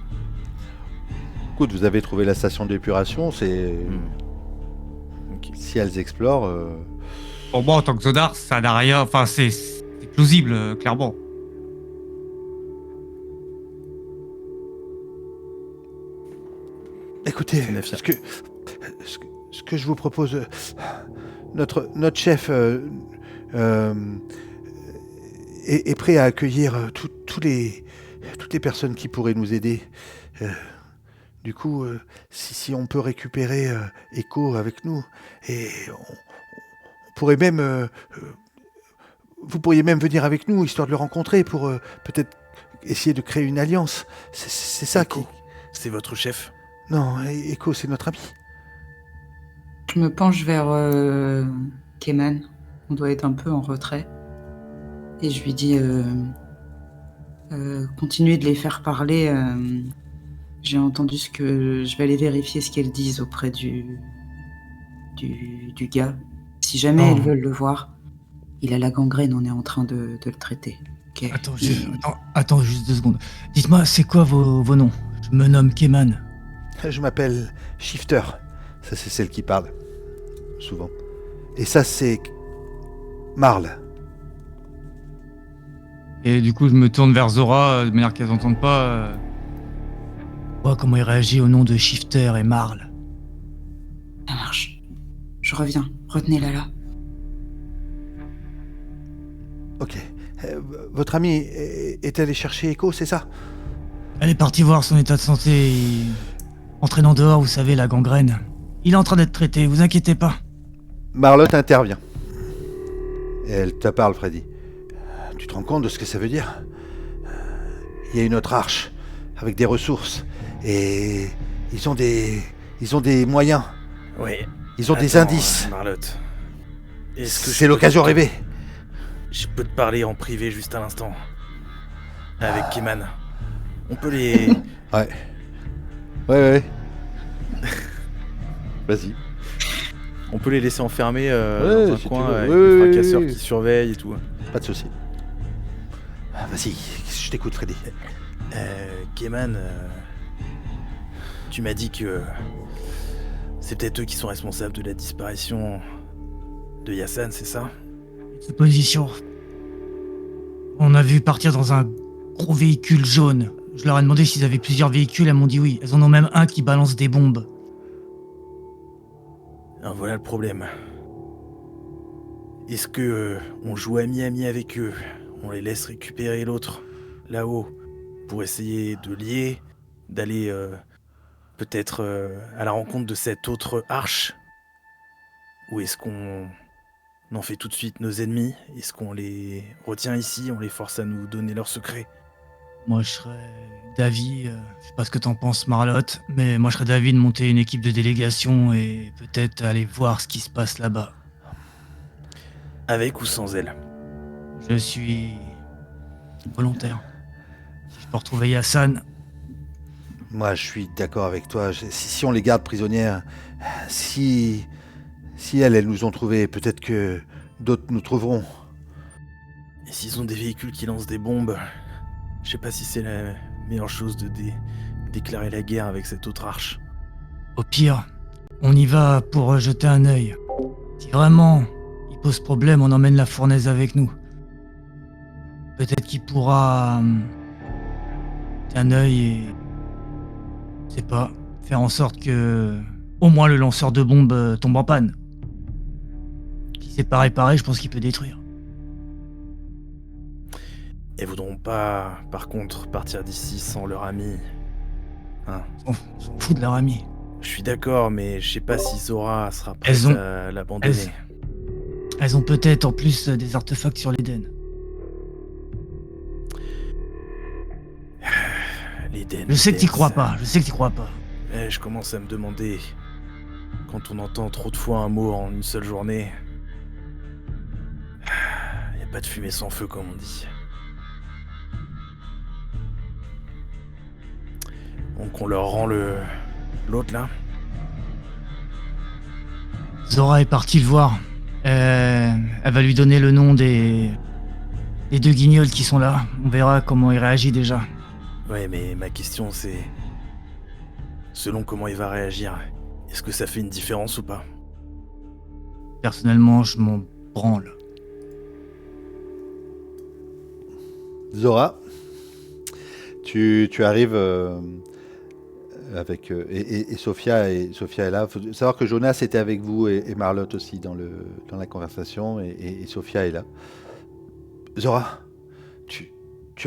Écoute, vous avez trouvé la station d'épuration, c'est... Ok. Si elles explorent... Pour moi, en tant que Zodar, ça n'a rien. Enfin, c'est plausible, clairement. Écoutez, C'est Nafia. ce que je vous propose, notre chef est prêt à accueillir toutes les personnes qui pourraient nous aider. Du coup, si on peut récupérer Echo avec nous, et on pourrait même... vous pourriez même venir avec nous, histoire de le rencontrer, pour peut-être essayer de créer une alliance. C'est ça Echo, c'est votre chef? Non, Echo, c'est notre ami. Je me penche vers Keman. On doit être un peu en retrait. Et je lui dis continuez de les faire parler. J'ai entendu ce que... Je vais aller vérifier ce qu'elles disent auprès du gars. Si jamais elles veulent le voir, il a la gangrène, on est en train de le traiter. Okay. Attends juste 2 secondes. Dites-moi, c'est quoi vos noms? Je me nomme Keman. Je m'appelle Shifter. Ça, c'est celle qui parle. Souvent. Et ça, c'est... Marle. Et du coup, je me tourne vers Zora, de manière qu'elles n'entendent pas. Vois comment il réagit au nom de Shifter et Marle. Ça marche. Je reviens. Retenez-la là. Ok. Votre ami est allé chercher Echo, c'est ça? Elle est partie voir son état de santé. Entraînant dehors, vous savez, la gangrène. Il est en train d'être traité, vous inquiétez pas. Marlotte intervient. Et elle te parle, Freddy. Tu te rends compte de ce que ça veut dire? Il y a une autre arche, avec des ressources. Et ils ont des moyens. Oui. Ils ont des indices. Marlotte. C'est l'occasion rêvée. Je peux te parler en privé juste à l'instant. Avec Keman. On peut les... Ouais. Vas-y. On peut les laisser enfermer Ouais, dans un si coin tu veux. avec Ouais, des fracasseurs ouais. qui surveillent et tout. Pas de souci. Vas-y, je t'écoute, Freddy. Keman, tu m'as dit que c'est peut-être eux qui sont responsables de la disparition de Yassan, c'est ça? Supposition. On a vu partir dans un gros véhicule jaune. Je leur ai demandé s'ils avaient plusieurs véhicules, elles m'ont dit oui. Elles en ont même un qui balance des bombes. Alors voilà le problème. Est-ce que on joue ami-ami avec eux? On les laisse récupérer l'autre, là-haut, pour essayer de lier, d'aller peut-être à la rencontre de cette autre arche? Ou est-ce qu'on en fait tout de suite nos ennemis? Est-ce qu'on les retient ici, on les force à nous donner leurs secrets? Moi, je serais d'avis, je sais pas ce que t'en penses, Marlotte, mais moi, je serais d'avis de monter une équipe de délégation et peut-être aller voir ce qui se passe là-bas. Avec ou sans elle? Je suis volontaire. Si je peux retrouver Yassan, Moi, je suis d'accord avec toi. Si on les garde prisonnières, si, si elles nous ont trouvées, peut-être que d'autres nous trouveront. Et s'ils ont des véhicules qui lancent des bombes, je sais pas si c'est la meilleure chose de déclarer la guerre avec cette autre arche. au pire, on y va pour jeter un œil. Si vraiment il pose problème, on emmène la fournaise avec nous. Peut-être qu'il pourra jeter un œil et, je sais pas, faire en sorte que au moins le lanceur de bombes tombe en panne. Si c'est pas réparé, je pense qu'il peut détruire. Elles voudront pas, par contre, partir d'ici sans leur ami. Hein? On s'en fout de leur ami. Je suis d'accord, mais je sais pas si Zora sera prête Elles ont- à l'abandonner. Elles ont peut-être en plus des artefacts sur l'Eden. L'Éden. Je sais que t'y l'Éden, crois ça- pas, je sais que t'y crois pas. Je commence à me demander, quand on entend trop de fois un mot en une seule journée, y a pas de fumée sans feu comme on dit. Donc on leur rend l'autre là. Zora est partie le voir. Elle va lui donner le nom des deux guignols qui sont là. On verra comment il réagit déjà. Ouais, mais ma question c'est, selon comment il va réagir, est-ce que ça fait une différence ou pas? Personnellement, je m'en branle. Zora, tu arrives avec et Sophia est là. Faut savoir que Jonas était avec vous et Marlotte aussi dans la conversation et Sophia est là. Zora, tu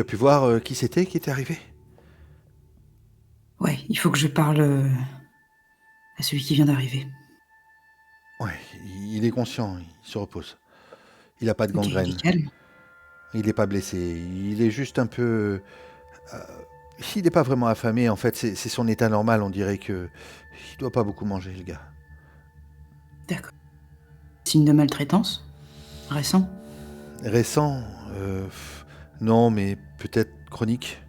as pu voir qui c'était qui était arrivé? Ouais, il faut que je parle à celui qui vient d'arriver. Ouais, il est conscient, il se repose. Il n'a pas de Ok, gangrène. il est calme. Il n'est pas blessé. Il est juste un peu. Il n'est pas vraiment affamé. En fait, c'est son état normal. On dirait que il doit pas beaucoup manger, le gars. D'accord. Signe de maltraitance? Récent? Récent, non, mais peut-être chronique.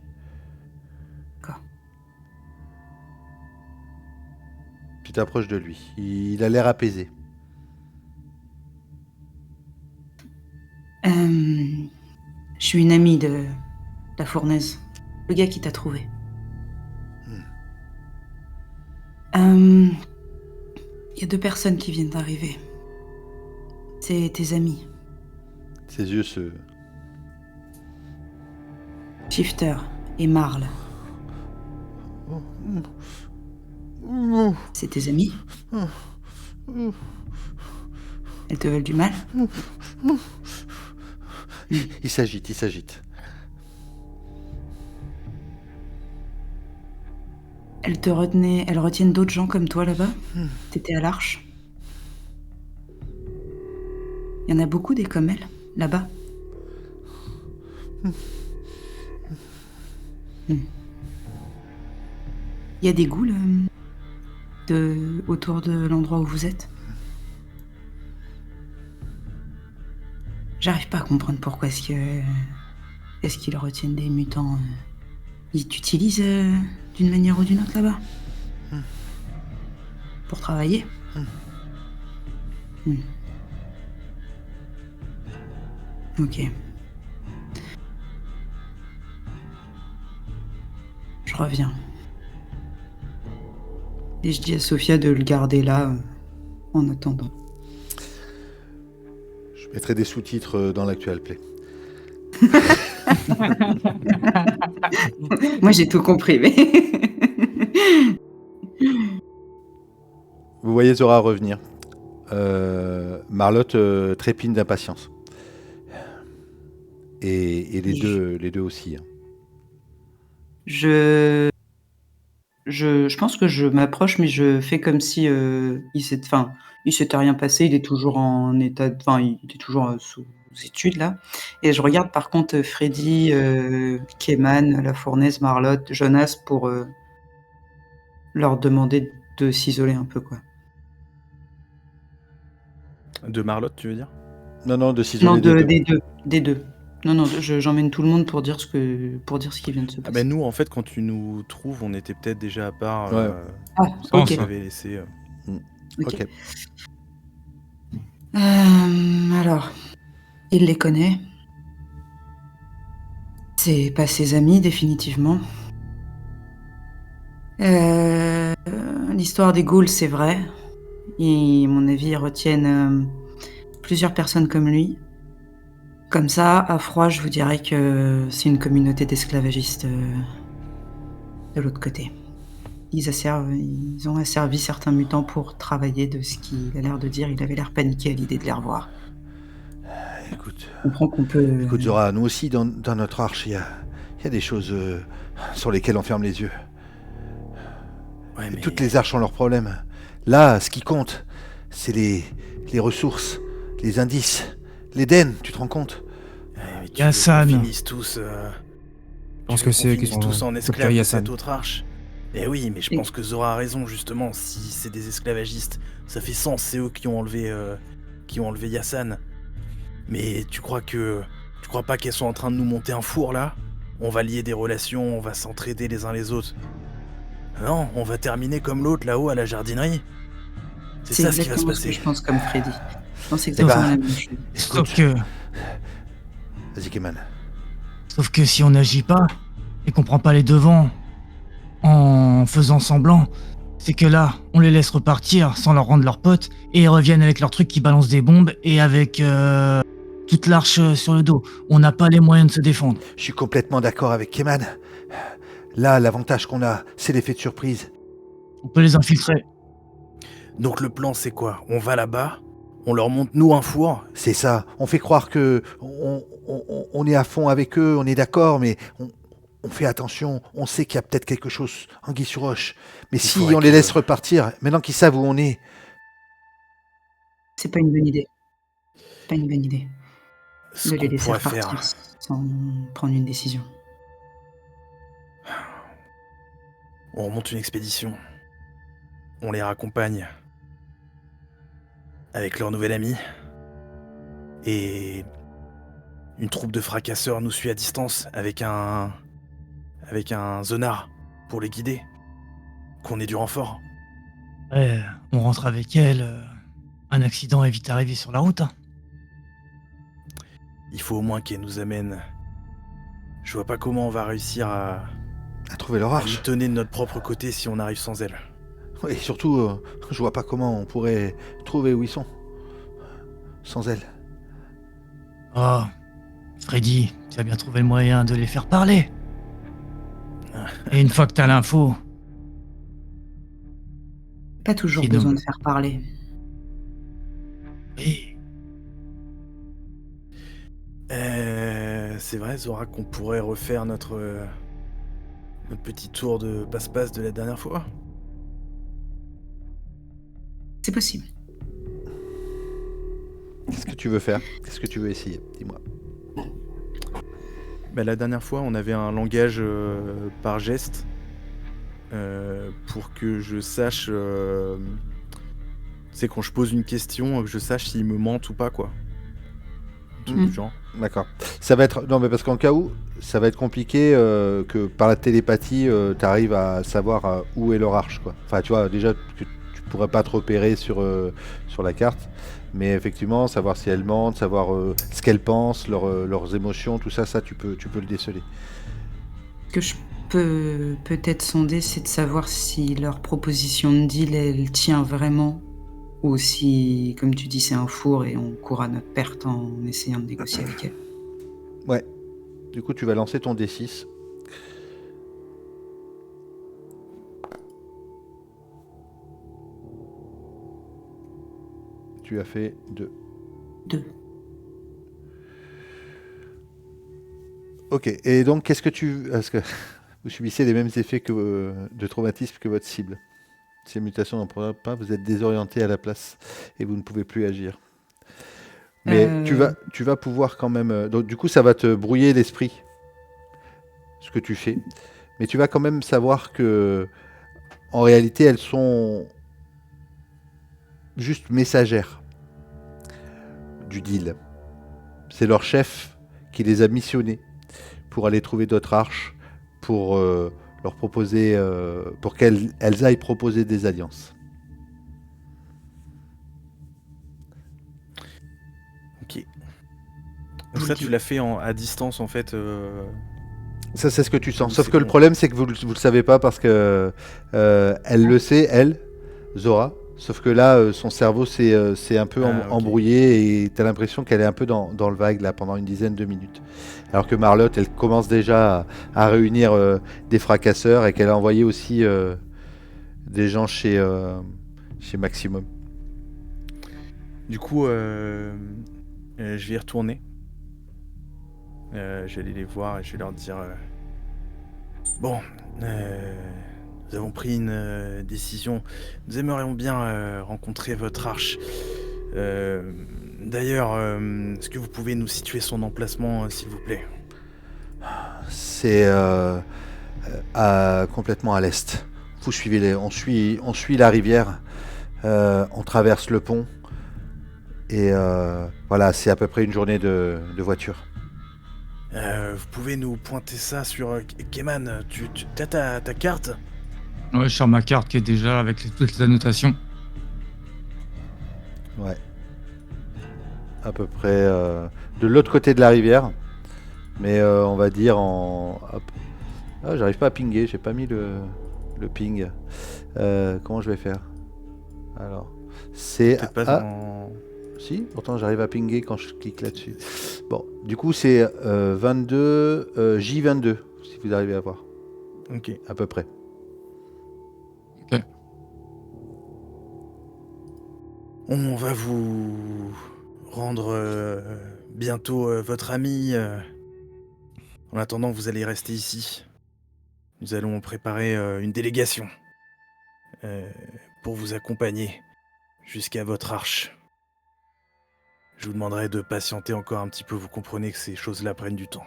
D'accord. Tu t'approches de lui. Il a l'air apaisé. Je suis une amie de la fournaise. Le gars qui t'a trouvé. Il y a 2 personnes qui viennent d'arriver. C'est tes amis. Ses yeux se. Shifter et Marle. C'est tes amis? Elles te veulent du mal? Il s'agite, il s'agite. Elles retiennent d'autres gens comme toi là-bas? T'étais à l'Arche? Il y en a beaucoup des comme elle, là-bas? Il y a des ghouls autour de l'endroit où vous êtes? J'arrive pas à comprendre pourquoi est-ce qu'ils retiennent des mutants. Ils t'utilisent d'une manière ou d'une autre là-bas? Pour travailler? Ok. Je reviens. Et je dis à Sophia de le garder là en attendant. Je mettrai des sous-titres dans l'actual play. Moi j'ai tout compris, mais. Vous voyez Zora revenir. Marlotte trépigne d'impatience. Et les deux aussi. Hein. Je pense que je m'approche, mais je fais comme si il s'était rien passé. Il est toujours en état, il est toujours études là. Et je regarde par contre Freddy, Keman, La Fournaise, Marlotte, Jonas pour leur demander de s'isoler un peu, quoi. De Marlotte, tu veux dire? Non, de Non, s'isoler des deux. des deux. Non, j'emmène tout le monde pour dire ce qui vient de se Ah passer. ben nous, en fait, quand tu nous trouves, on était peut-être déjà à part. Ouais. Ah, on ok. avait laissé. Ok. Ok. Alors, il les connaît. C'est pas ses amis, définitivement. L'histoire des ghouls, c'est vrai. Et, à mon avis, ils retiennent plusieurs personnes comme lui. Comme ça, à froid, je vous dirais que c'est une communauté d'esclavagistes de l'autre côté. Ils ont asservi certains mutants pour travailler de ce qu'il a l'air de dire. Il avait l'air paniqué à l'idée de les revoir. Écoute, Je comprends qu'on peut... écoute Zora, nous aussi, dans notre arche, il y a des choses sur lesquelles on ferme les yeux. Ouais, mais... Toutes les arches ont leurs problèmes. Là, ce qui compte, c'est les ressources, les indices, l'Éden, tu te rends compte? Ouais, mais tu Yassan. veux qu'on finisse tous... Je pense que c'est eux qui sont tous en Dr. esclaves de Yassan. cette autre arche. Eh oui, mais je pense que Zora a raison, justement. Si c'est des esclavagistes, ça fait sens. C'est eux qui ont enlevé Yassan. Mais tu crois pas qu'elles sont en train de nous monter un four, là? On va lier des relations, on va s'entraider les uns les autres. Non, on va terminer comme l'autre, là-haut, à la jardinerie. C'est ça ce qui va se exactement ce que passer. je pense comme Freddy. Je pense exactement la même chose. Sauf que, Vas-y, Keman. sauf que si on n'agit pas et qu'on prend pas les devants en faisant semblant, c'est que là, on les laisse repartir sans leur rendre leurs potes et ils reviennent avec leurs trucs qui balancent des bombes et avec toute l'arche sur le dos. On n'a pas les moyens de se défendre. Je suis complètement d'accord avec Keman. Là, l'avantage qu'on a, c'est l'effet de surprise. On peut les infiltrer. Donc le plan, c'est quoi? On va là-bas, on leur monte, nous, un four. C'est ça. On fait croire que on est à fond avec eux, on est d'accord, mais on fait attention. On sait qu'il y a peut-être quelque chose anguille sur roche. Mais si faudrait on les que- laisse repartir, maintenant qu'ils savent où on est, C'est pas une bonne idée. Pas une bonne idée Ce de les qu'on laisser pourrait repartir faire, sans prendre une décision. on monte une expédition. On les raccompagne avec leur nouvel ami. Et une troupe de fracasseurs nous suit à distance avec un zonard pour les guider. Qu'on ait du renfort. Ouais, on rentre avec elle. Un accident est vite arrivé sur la route. Hein. Il faut au moins qu'elle nous amène. Je vois pas comment on va réussir à trouver leur les arche. tenir de notre propre côté si on arrive sans elle. Et surtout, je vois pas comment on pourrait trouver où ils sont. Sans elle. Oh, Freddy, tu as bien trouvé le moyen de les faire parler. Et une fois que t'as l'info, Pas toujours Sinon- besoin de faire parler. oui, C'est vrai, Zora, qu'on pourrait refaire notre petit tour de passe-passe de la dernière fois. C'est possible. Qu'est-ce que tu veux faire? Qu'est-ce que tu veux essayer? Dis-moi. Bah, la dernière fois, on avait un langage par geste pour que je sache. C'est quand je pose une question, que je sache s'ils me mentent ou pas, quoi. Un truc Mhm. du genre. D'accord. Ça va être... Non, mais parce qu'en cas où, ça va être compliqué que par la télépathie, tu arrives à savoir où est leur arche, quoi. Enfin, tu vois, déjà, tu pourrais pas te repérer sur la carte. Mais effectivement, savoir si elles mentent, savoir ce qu'elles pensent, leurs émotions, tout ça, tu peux le déceler. Ce que je peux peut-être sonder, c'est de savoir si leur proposition de deal, elle tient vraiment. Ou si, comme tu dis, c'est un four et on court à notre perte en essayant de négocier avec elle. Ouais. Du coup, tu vas lancer ton D6. Tu as fait 2. 2. Ok. Et donc, qu'est-ce que tu... Est-ce que vous subissez les mêmes effets de traumatisme que votre cible? Ces mutations n'en provoquent pas, vous êtes désorienté à la place et vous ne pouvez plus agir. Mais Euh, tu vas pouvoir quand même. Donc, du coup, ça va te brouiller l'esprit, ce que tu fais. Mais tu vas quand même savoir que, en réalité, elles sont juste messagères du deal. C'est leur chef qui les a missionnés pour aller trouver d'autres arches, pour leur proposer, pour qu'elles aillent proposer des alliances. Ok. Donc ça, tu l'as fait à distance, en fait. Ça, c'est ce que tu sens. Ou Sauf c'est que le bon. problème, c'est que vous le savez pas parce que elle le sait, elle, Zora. Sauf que là, son cerveau s'est un peu Ah, ok. embrouillé et tu as l'impression qu'elle est un peu dans le vague là pendant une dizaine de minutes. Alors que Marlotte, elle commence déjà à réunir des fracasseurs et qu'elle a envoyé aussi des gens chez Maximum. Du coup, je vais y retourner. Je vais aller les voir et je vais leur dire... Bon, nous avons pris une décision. Nous aimerions bien rencontrer votre arche. D'ailleurs, est-ce que vous pouvez nous situer son emplacement, s'il vous plaît? C'est complètement à l'est. Vous suivez on suit la rivière, on traverse le pont et voilà, c'est à peu près une journée de voiture. Vous pouvez nous pointer ça sur Keman, tu as ta carte? Ouais, je sors ma carte qui est déjà avec toutes les annotations. Ouais. À peu près de l'autre côté de la rivière, mais on va dire en. Hop. Ah, j'arrive pas à pinguer, j'ai pas mis le ping. Comment je vais faire? Alors, c'est Peut-être pas en... Si, pourtant j'arrive à pinguer quand je clique là-dessus. Bon, du coup c'est 22 J22 si vous arrivez à voir, Ok. à peu près. Ok. On va vous rendre bientôt votre ami. En attendant, vous allez rester ici. Nous allons préparer une délégation pour vous accompagner jusqu'à votre arche. Je vous demanderai de patienter encore un petit peu, vous comprenez que ces choses-là prennent du temps.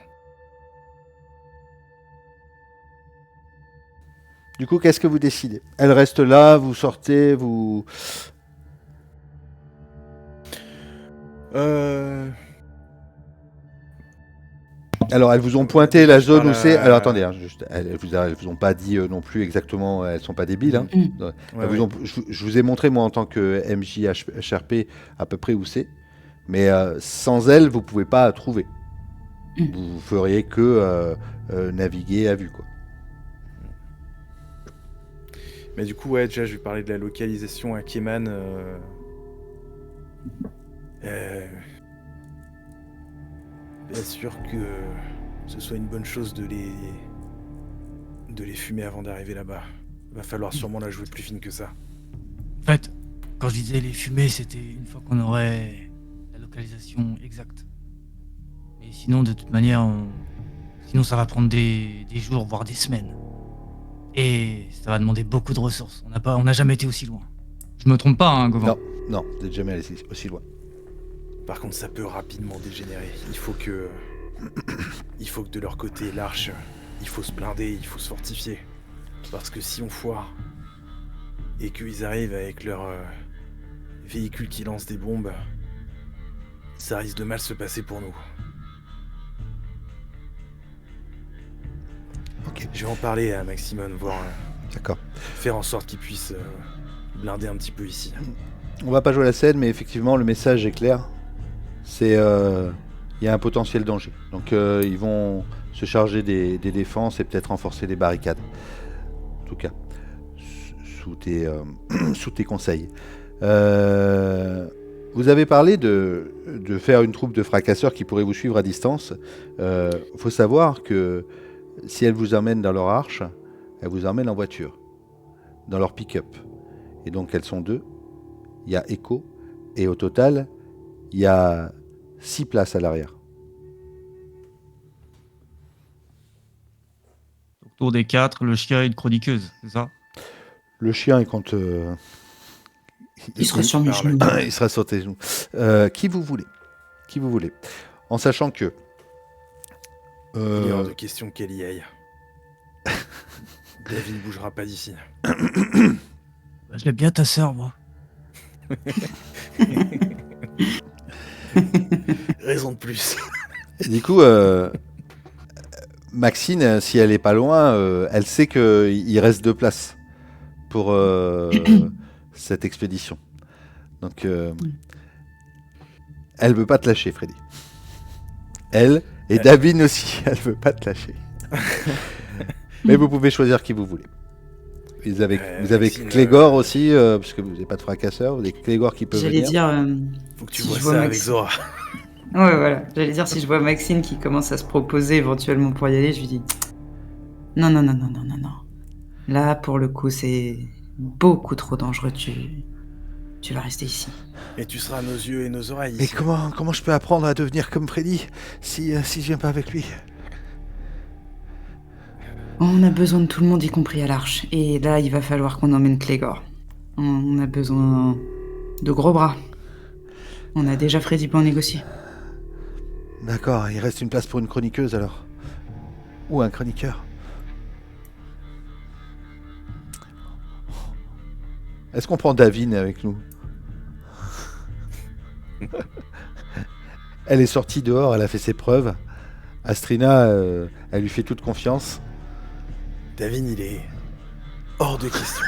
Du coup, qu'est-ce que vous décidez? Elle reste là, vous sortez, vous... Alors, elles vous ont pointé déjà, la je zone parle où c'est. Alors, à- attendez, hein, elles vous ont pas dit non plus exactement. Elles sont pas débiles. Hein. Ouais, Elles vous ont- je vous ai montré moi en tant que MJHRP à peu près où c'est. Mais sans elles, vous pouvez pas trouver. Vous feriez que naviguer à vue, quoi. Mais du coup, ouais, déjà, je vais parler de la localisation à Keman. Bien sûr que ce soit une bonne chose de les fumer avant d'arriver là-bas. Va falloir sûrement la jouer plus fine que ça. En fait, quand je disais les fumées, c'était une fois qu'on aurait la localisation exacte. Mais sinon, de toute manière, sinon ça va prendre des jours, voire des semaines. Et ça va demander beaucoup de ressources. On n'a jamais été aussi loin. Je me trompe pas, hein, Gauvin? Non, vous n'êtes jamais allé aussi loin. Par contre, ça peut rapidement dégénérer. Il faut que de leur côté, l'arche, il faut se blinder, il faut se fortifier. Parce que si on foire, et qu'ils arrivent avec leur véhicule qui lance des bombes, ça risque de mal se passer pour nous. Ok, Je vais en parler à Maximum, voir, d'accord. faire en sorte qu'ils puissent blinder un petit peu ici. On va pas jouer la scène, mais effectivement, le message est clair. C'est il y a un potentiel danger. Donc ils vont se charger des défenses et peut-être renforcer les barricades. En tout cas, sous tes conseils. Vous avez parlé de faire une troupe de fracasseurs qui pourraient vous suivre à distance. Faut savoir que si elles vous emmènent dans leur arche, elles vous emmènent en voiture, dans leur pick-up. Et donc elles sont deux. Il y a Echo. Et au total, il y a 6 places à l'arrière. Autour des 4, le chien et une chroniqueuse, c'est ça? Le chien, il compte. Il sera sur mes genoux. Il sera sur tes genoux. Qui vous voulez? Qui vous voulez. En sachant que... Il est hors de question qu'elle y aille. David ne bougera pas d'ici. Je l'aime bien ta sœur, moi. Raison de plus. Et du coup, Maxine, si elle est pas loin, elle sait qu'il reste 2 places pour cette expédition. Donc, elle veut pas te lâcher, Freddy. Elle et Davin aussi, elle veut pas te lâcher. Mais vous pouvez choisir qui vous voulez. Vous avez Maxine, Clégor aussi, parce que vous n'avez pas de fracasseur. Vous avez Clégor qui peut J'allais venir. dire. Faut que tu Si vois je ça vois avec Maxime. Zora. Ouais, voilà. J'allais dire, si je vois Maxine qui commence à se proposer éventuellement pour y aller, je lui dis non, non, non, non, non, non, non. Là, pour le coup, c'est beaucoup trop dangereux. Tu vas rester ici. Et tu seras à nos yeux et nos oreilles. Mais ici. comment je peux apprendre à devenir comme Freddy si je viens pas avec lui? On a besoin de tout le monde, y compris à l'Arche. Et là, il va falloir qu'on emmène Clégor. On a besoin de gros bras. On a déjà Freddy pour négocier. D'accord, il reste une place pour une chroniqueuse alors. Ou un chroniqueur. Est-ce qu'on prend Davin avec nous? Elle est sortie dehors, elle a fait ses preuves. Astrina, elle lui fait toute confiance. David, il est hors de question.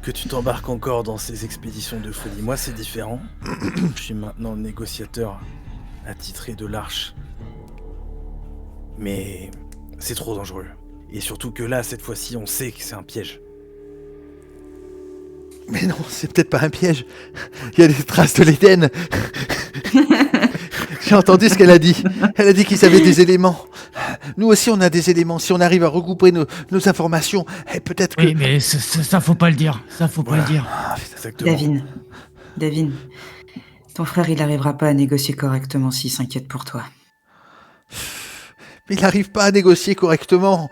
Que tu t'embarques encore dans ces expéditions de folie. Moi, c'est différent. Je suis maintenant le négociateur attitré de l'Arche. Mais c'est trop dangereux. Et surtout que là, cette fois-ci, on sait que c'est un piège. Mais non, c'est peut-être pas un piège. Il y a des traces de l'Éden. J'ai entendu ce qu'elle a dit. Elle a dit qu'ils avaient des éléments. Nous aussi, on a des éléments. Si on arrive à regrouper nos informations, peut-être que... Oui, mais ça faut pas le dire. Ça faut pas le dire. Exactement. Davin, ton frère, il arrivera pas à négocier correctement s'il s'inquiète pour toi. Mais il n'arrive pas à négocier correctement.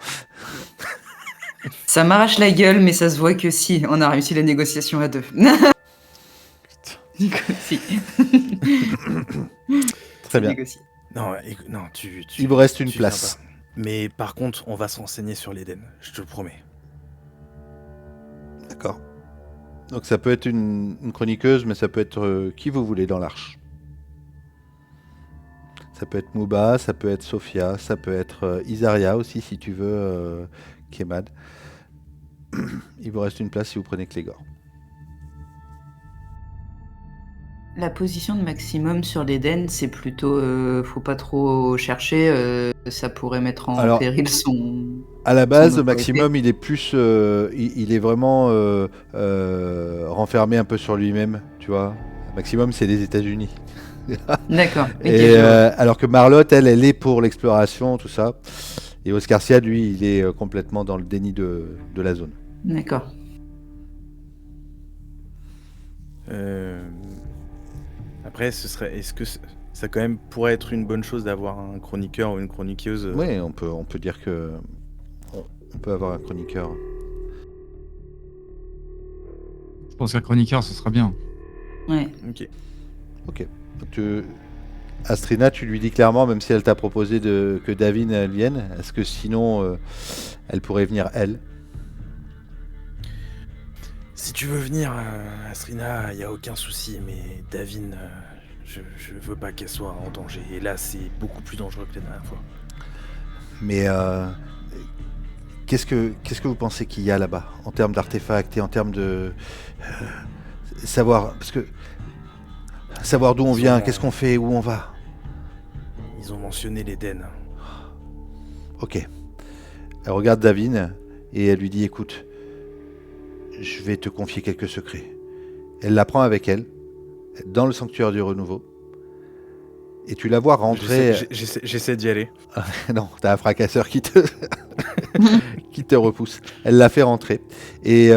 Ça m'arrache la gueule, mais ça se voit que si, on a réussi la négociation à 2. Si. Très bien. Négocier. Non, tu Il vous reste une tu viens place. pas. Mais par contre, on va se renseigner sur l'Éden. Je te le promets. D'accord. Donc ça peut être une chroniqueuse, mais ça peut être qui vous voulez dans l'Arche. Ça peut être Mouba, ça peut être Sophia, ça peut être Isaria aussi, si tu veux, Kemad. Il vous reste une place si vous prenez Clégor. La position de Maximum sur l'Éden, c'est plutôt faut pas trop chercher, ça pourrait mettre en péril son. À la base, autorité. Maximum, il est plus, il est vraiment renfermé un peu sur lui-même, tu vois. Maximum, c'est les États-Unis. D'accord. ok, Et, je vois. alors que Marlotte, elle est pour l'exploration, tout ça. Et Oscarcia, lui, il est complètement dans le déni de la zone. D'accord. Après, est-ce que ça quand même pourrait être une bonne chose d'avoir un chroniqueur ou une chroniqueuse Oui, on peut dire que on peut avoir un chroniqueur. Je pense qu'un chroniqueur, ce sera bien. Ouais. Ok. Donc, Astrina, tu lui dis clairement, même si elle t'a proposé que Davin vienne, est-ce que sinon elle pourrait venir elle? Si tu veux venir, Astrina, il y a aucun souci, mais Davin, je veux pas qu'elle soit en danger. Et là, c'est beaucoup plus dangereux que la dernière fois. Mais qu'est-ce que vous pensez qu'il y a là-bas en termes d'artefacts et en termes de savoir, parce que savoir d'où on vient, qu'est-ce qu'on fait, où on va. Ils ont mentionné l'Éden. Ok. Elle regarde Davin et elle lui dit, écoute, je vais te confier quelques secrets. Elle la prend avec elle dans le sanctuaire du renouveau et tu la vois rentrer. J'essaie d'y aller. Non, t'as un fracasseur qui te repousse. Elle l'a fait rentrer. Et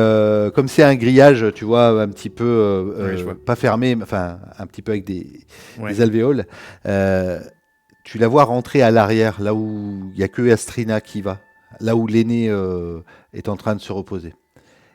comme c'est un grillage, tu vois, un petit peu, Ouais, je vois. pas fermé, enfin un petit peu avec des Ouais. alvéoles, tu la vois rentrer à l'arrière, là où il n'y a que Astrina qui va, là où l'aîné est en train de se reposer.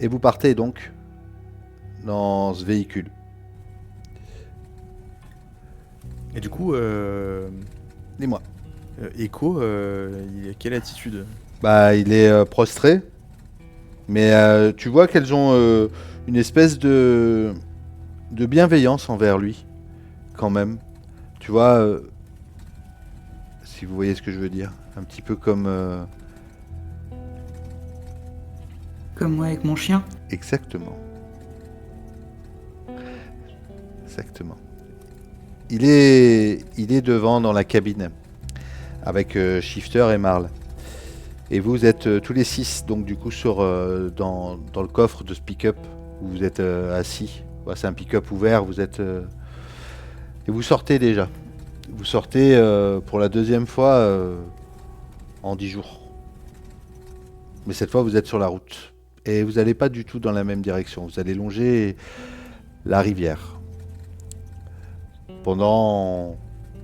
Et vous partez donc dans ce véhicule. Et du coup, Dis-moi. Echo, il a quelle attitude? Bah, il est prostré. Mais tu vois qu'elles ont une espèce de bienveillance envers lui, quand même. Tu vois, si vous voyez ce que je veux dire. Un petit peu comme... Comme moi avec mon chien. Exactement. Exactement. Il est devant dans la cabine avec Shifter et Marl. Et vous êtes tous les 6 donc du coup dans le coffre de ce pick-up où vous êtes assis. Ouais, c'est un pick-up ouvert, vous êtes et vous sortez déjà. Vous sortez pour la deuxième fois en 10 jours. Mais cette fois vous êtes sur la route. Et vous n'allez pas du tout dans la même direction. Vous allez longer la rivière. Pendant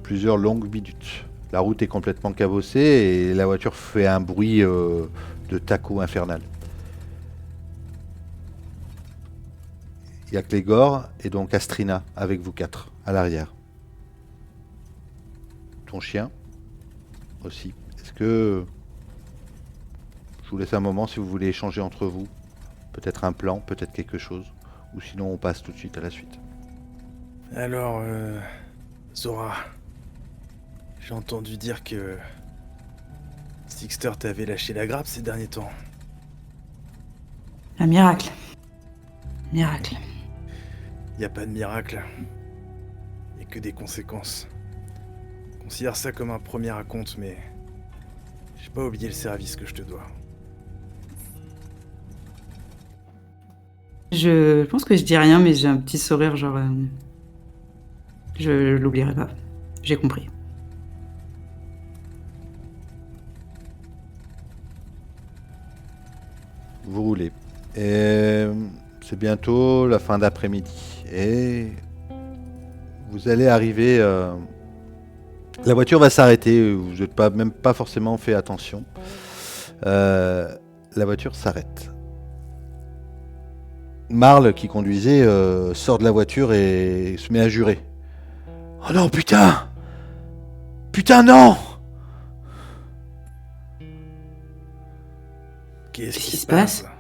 plusieurs longues minutes. La route est complètement cabossée et la voiture fait un bruit de taco infernal. Il y a Clégor et donc Astrina avec vous 4 à l'arrière. Ton chien aussi. Est-ce que... Je vous laisse un moment si vous voulez échanger entre vous. Peut-être un plan, peut-être quelque chose. Ou sinon on passe tout de suite à la suite. Alors, Zora, j'ai entendu dire que Sixter t'avait lâché la grappe ces derniers temps. Un miracle. Miracle. Y a pas de miracle. Y a que des conséquences. Considère ça comme un premier raconte, mais j'ai pas oublié le service que je te dois. Je pense que je dis rien, mais j'ai un petit sourire, genre... Je l'oublierai pas. J'ai compris. Vous roulez. Et c'est bientôt la fin d'après-midi. Et vous allez arriver... La voiture va s'arrêter. Vous n'êtes même pas forcément fait attention. La voiture s'arrête. Marl, qui conduisait, sort de la voiture et se met à jurer. « Oh non, putain! Putain, non !» Qu'est-ce Qu'est-ce qui qui se se passe? passe?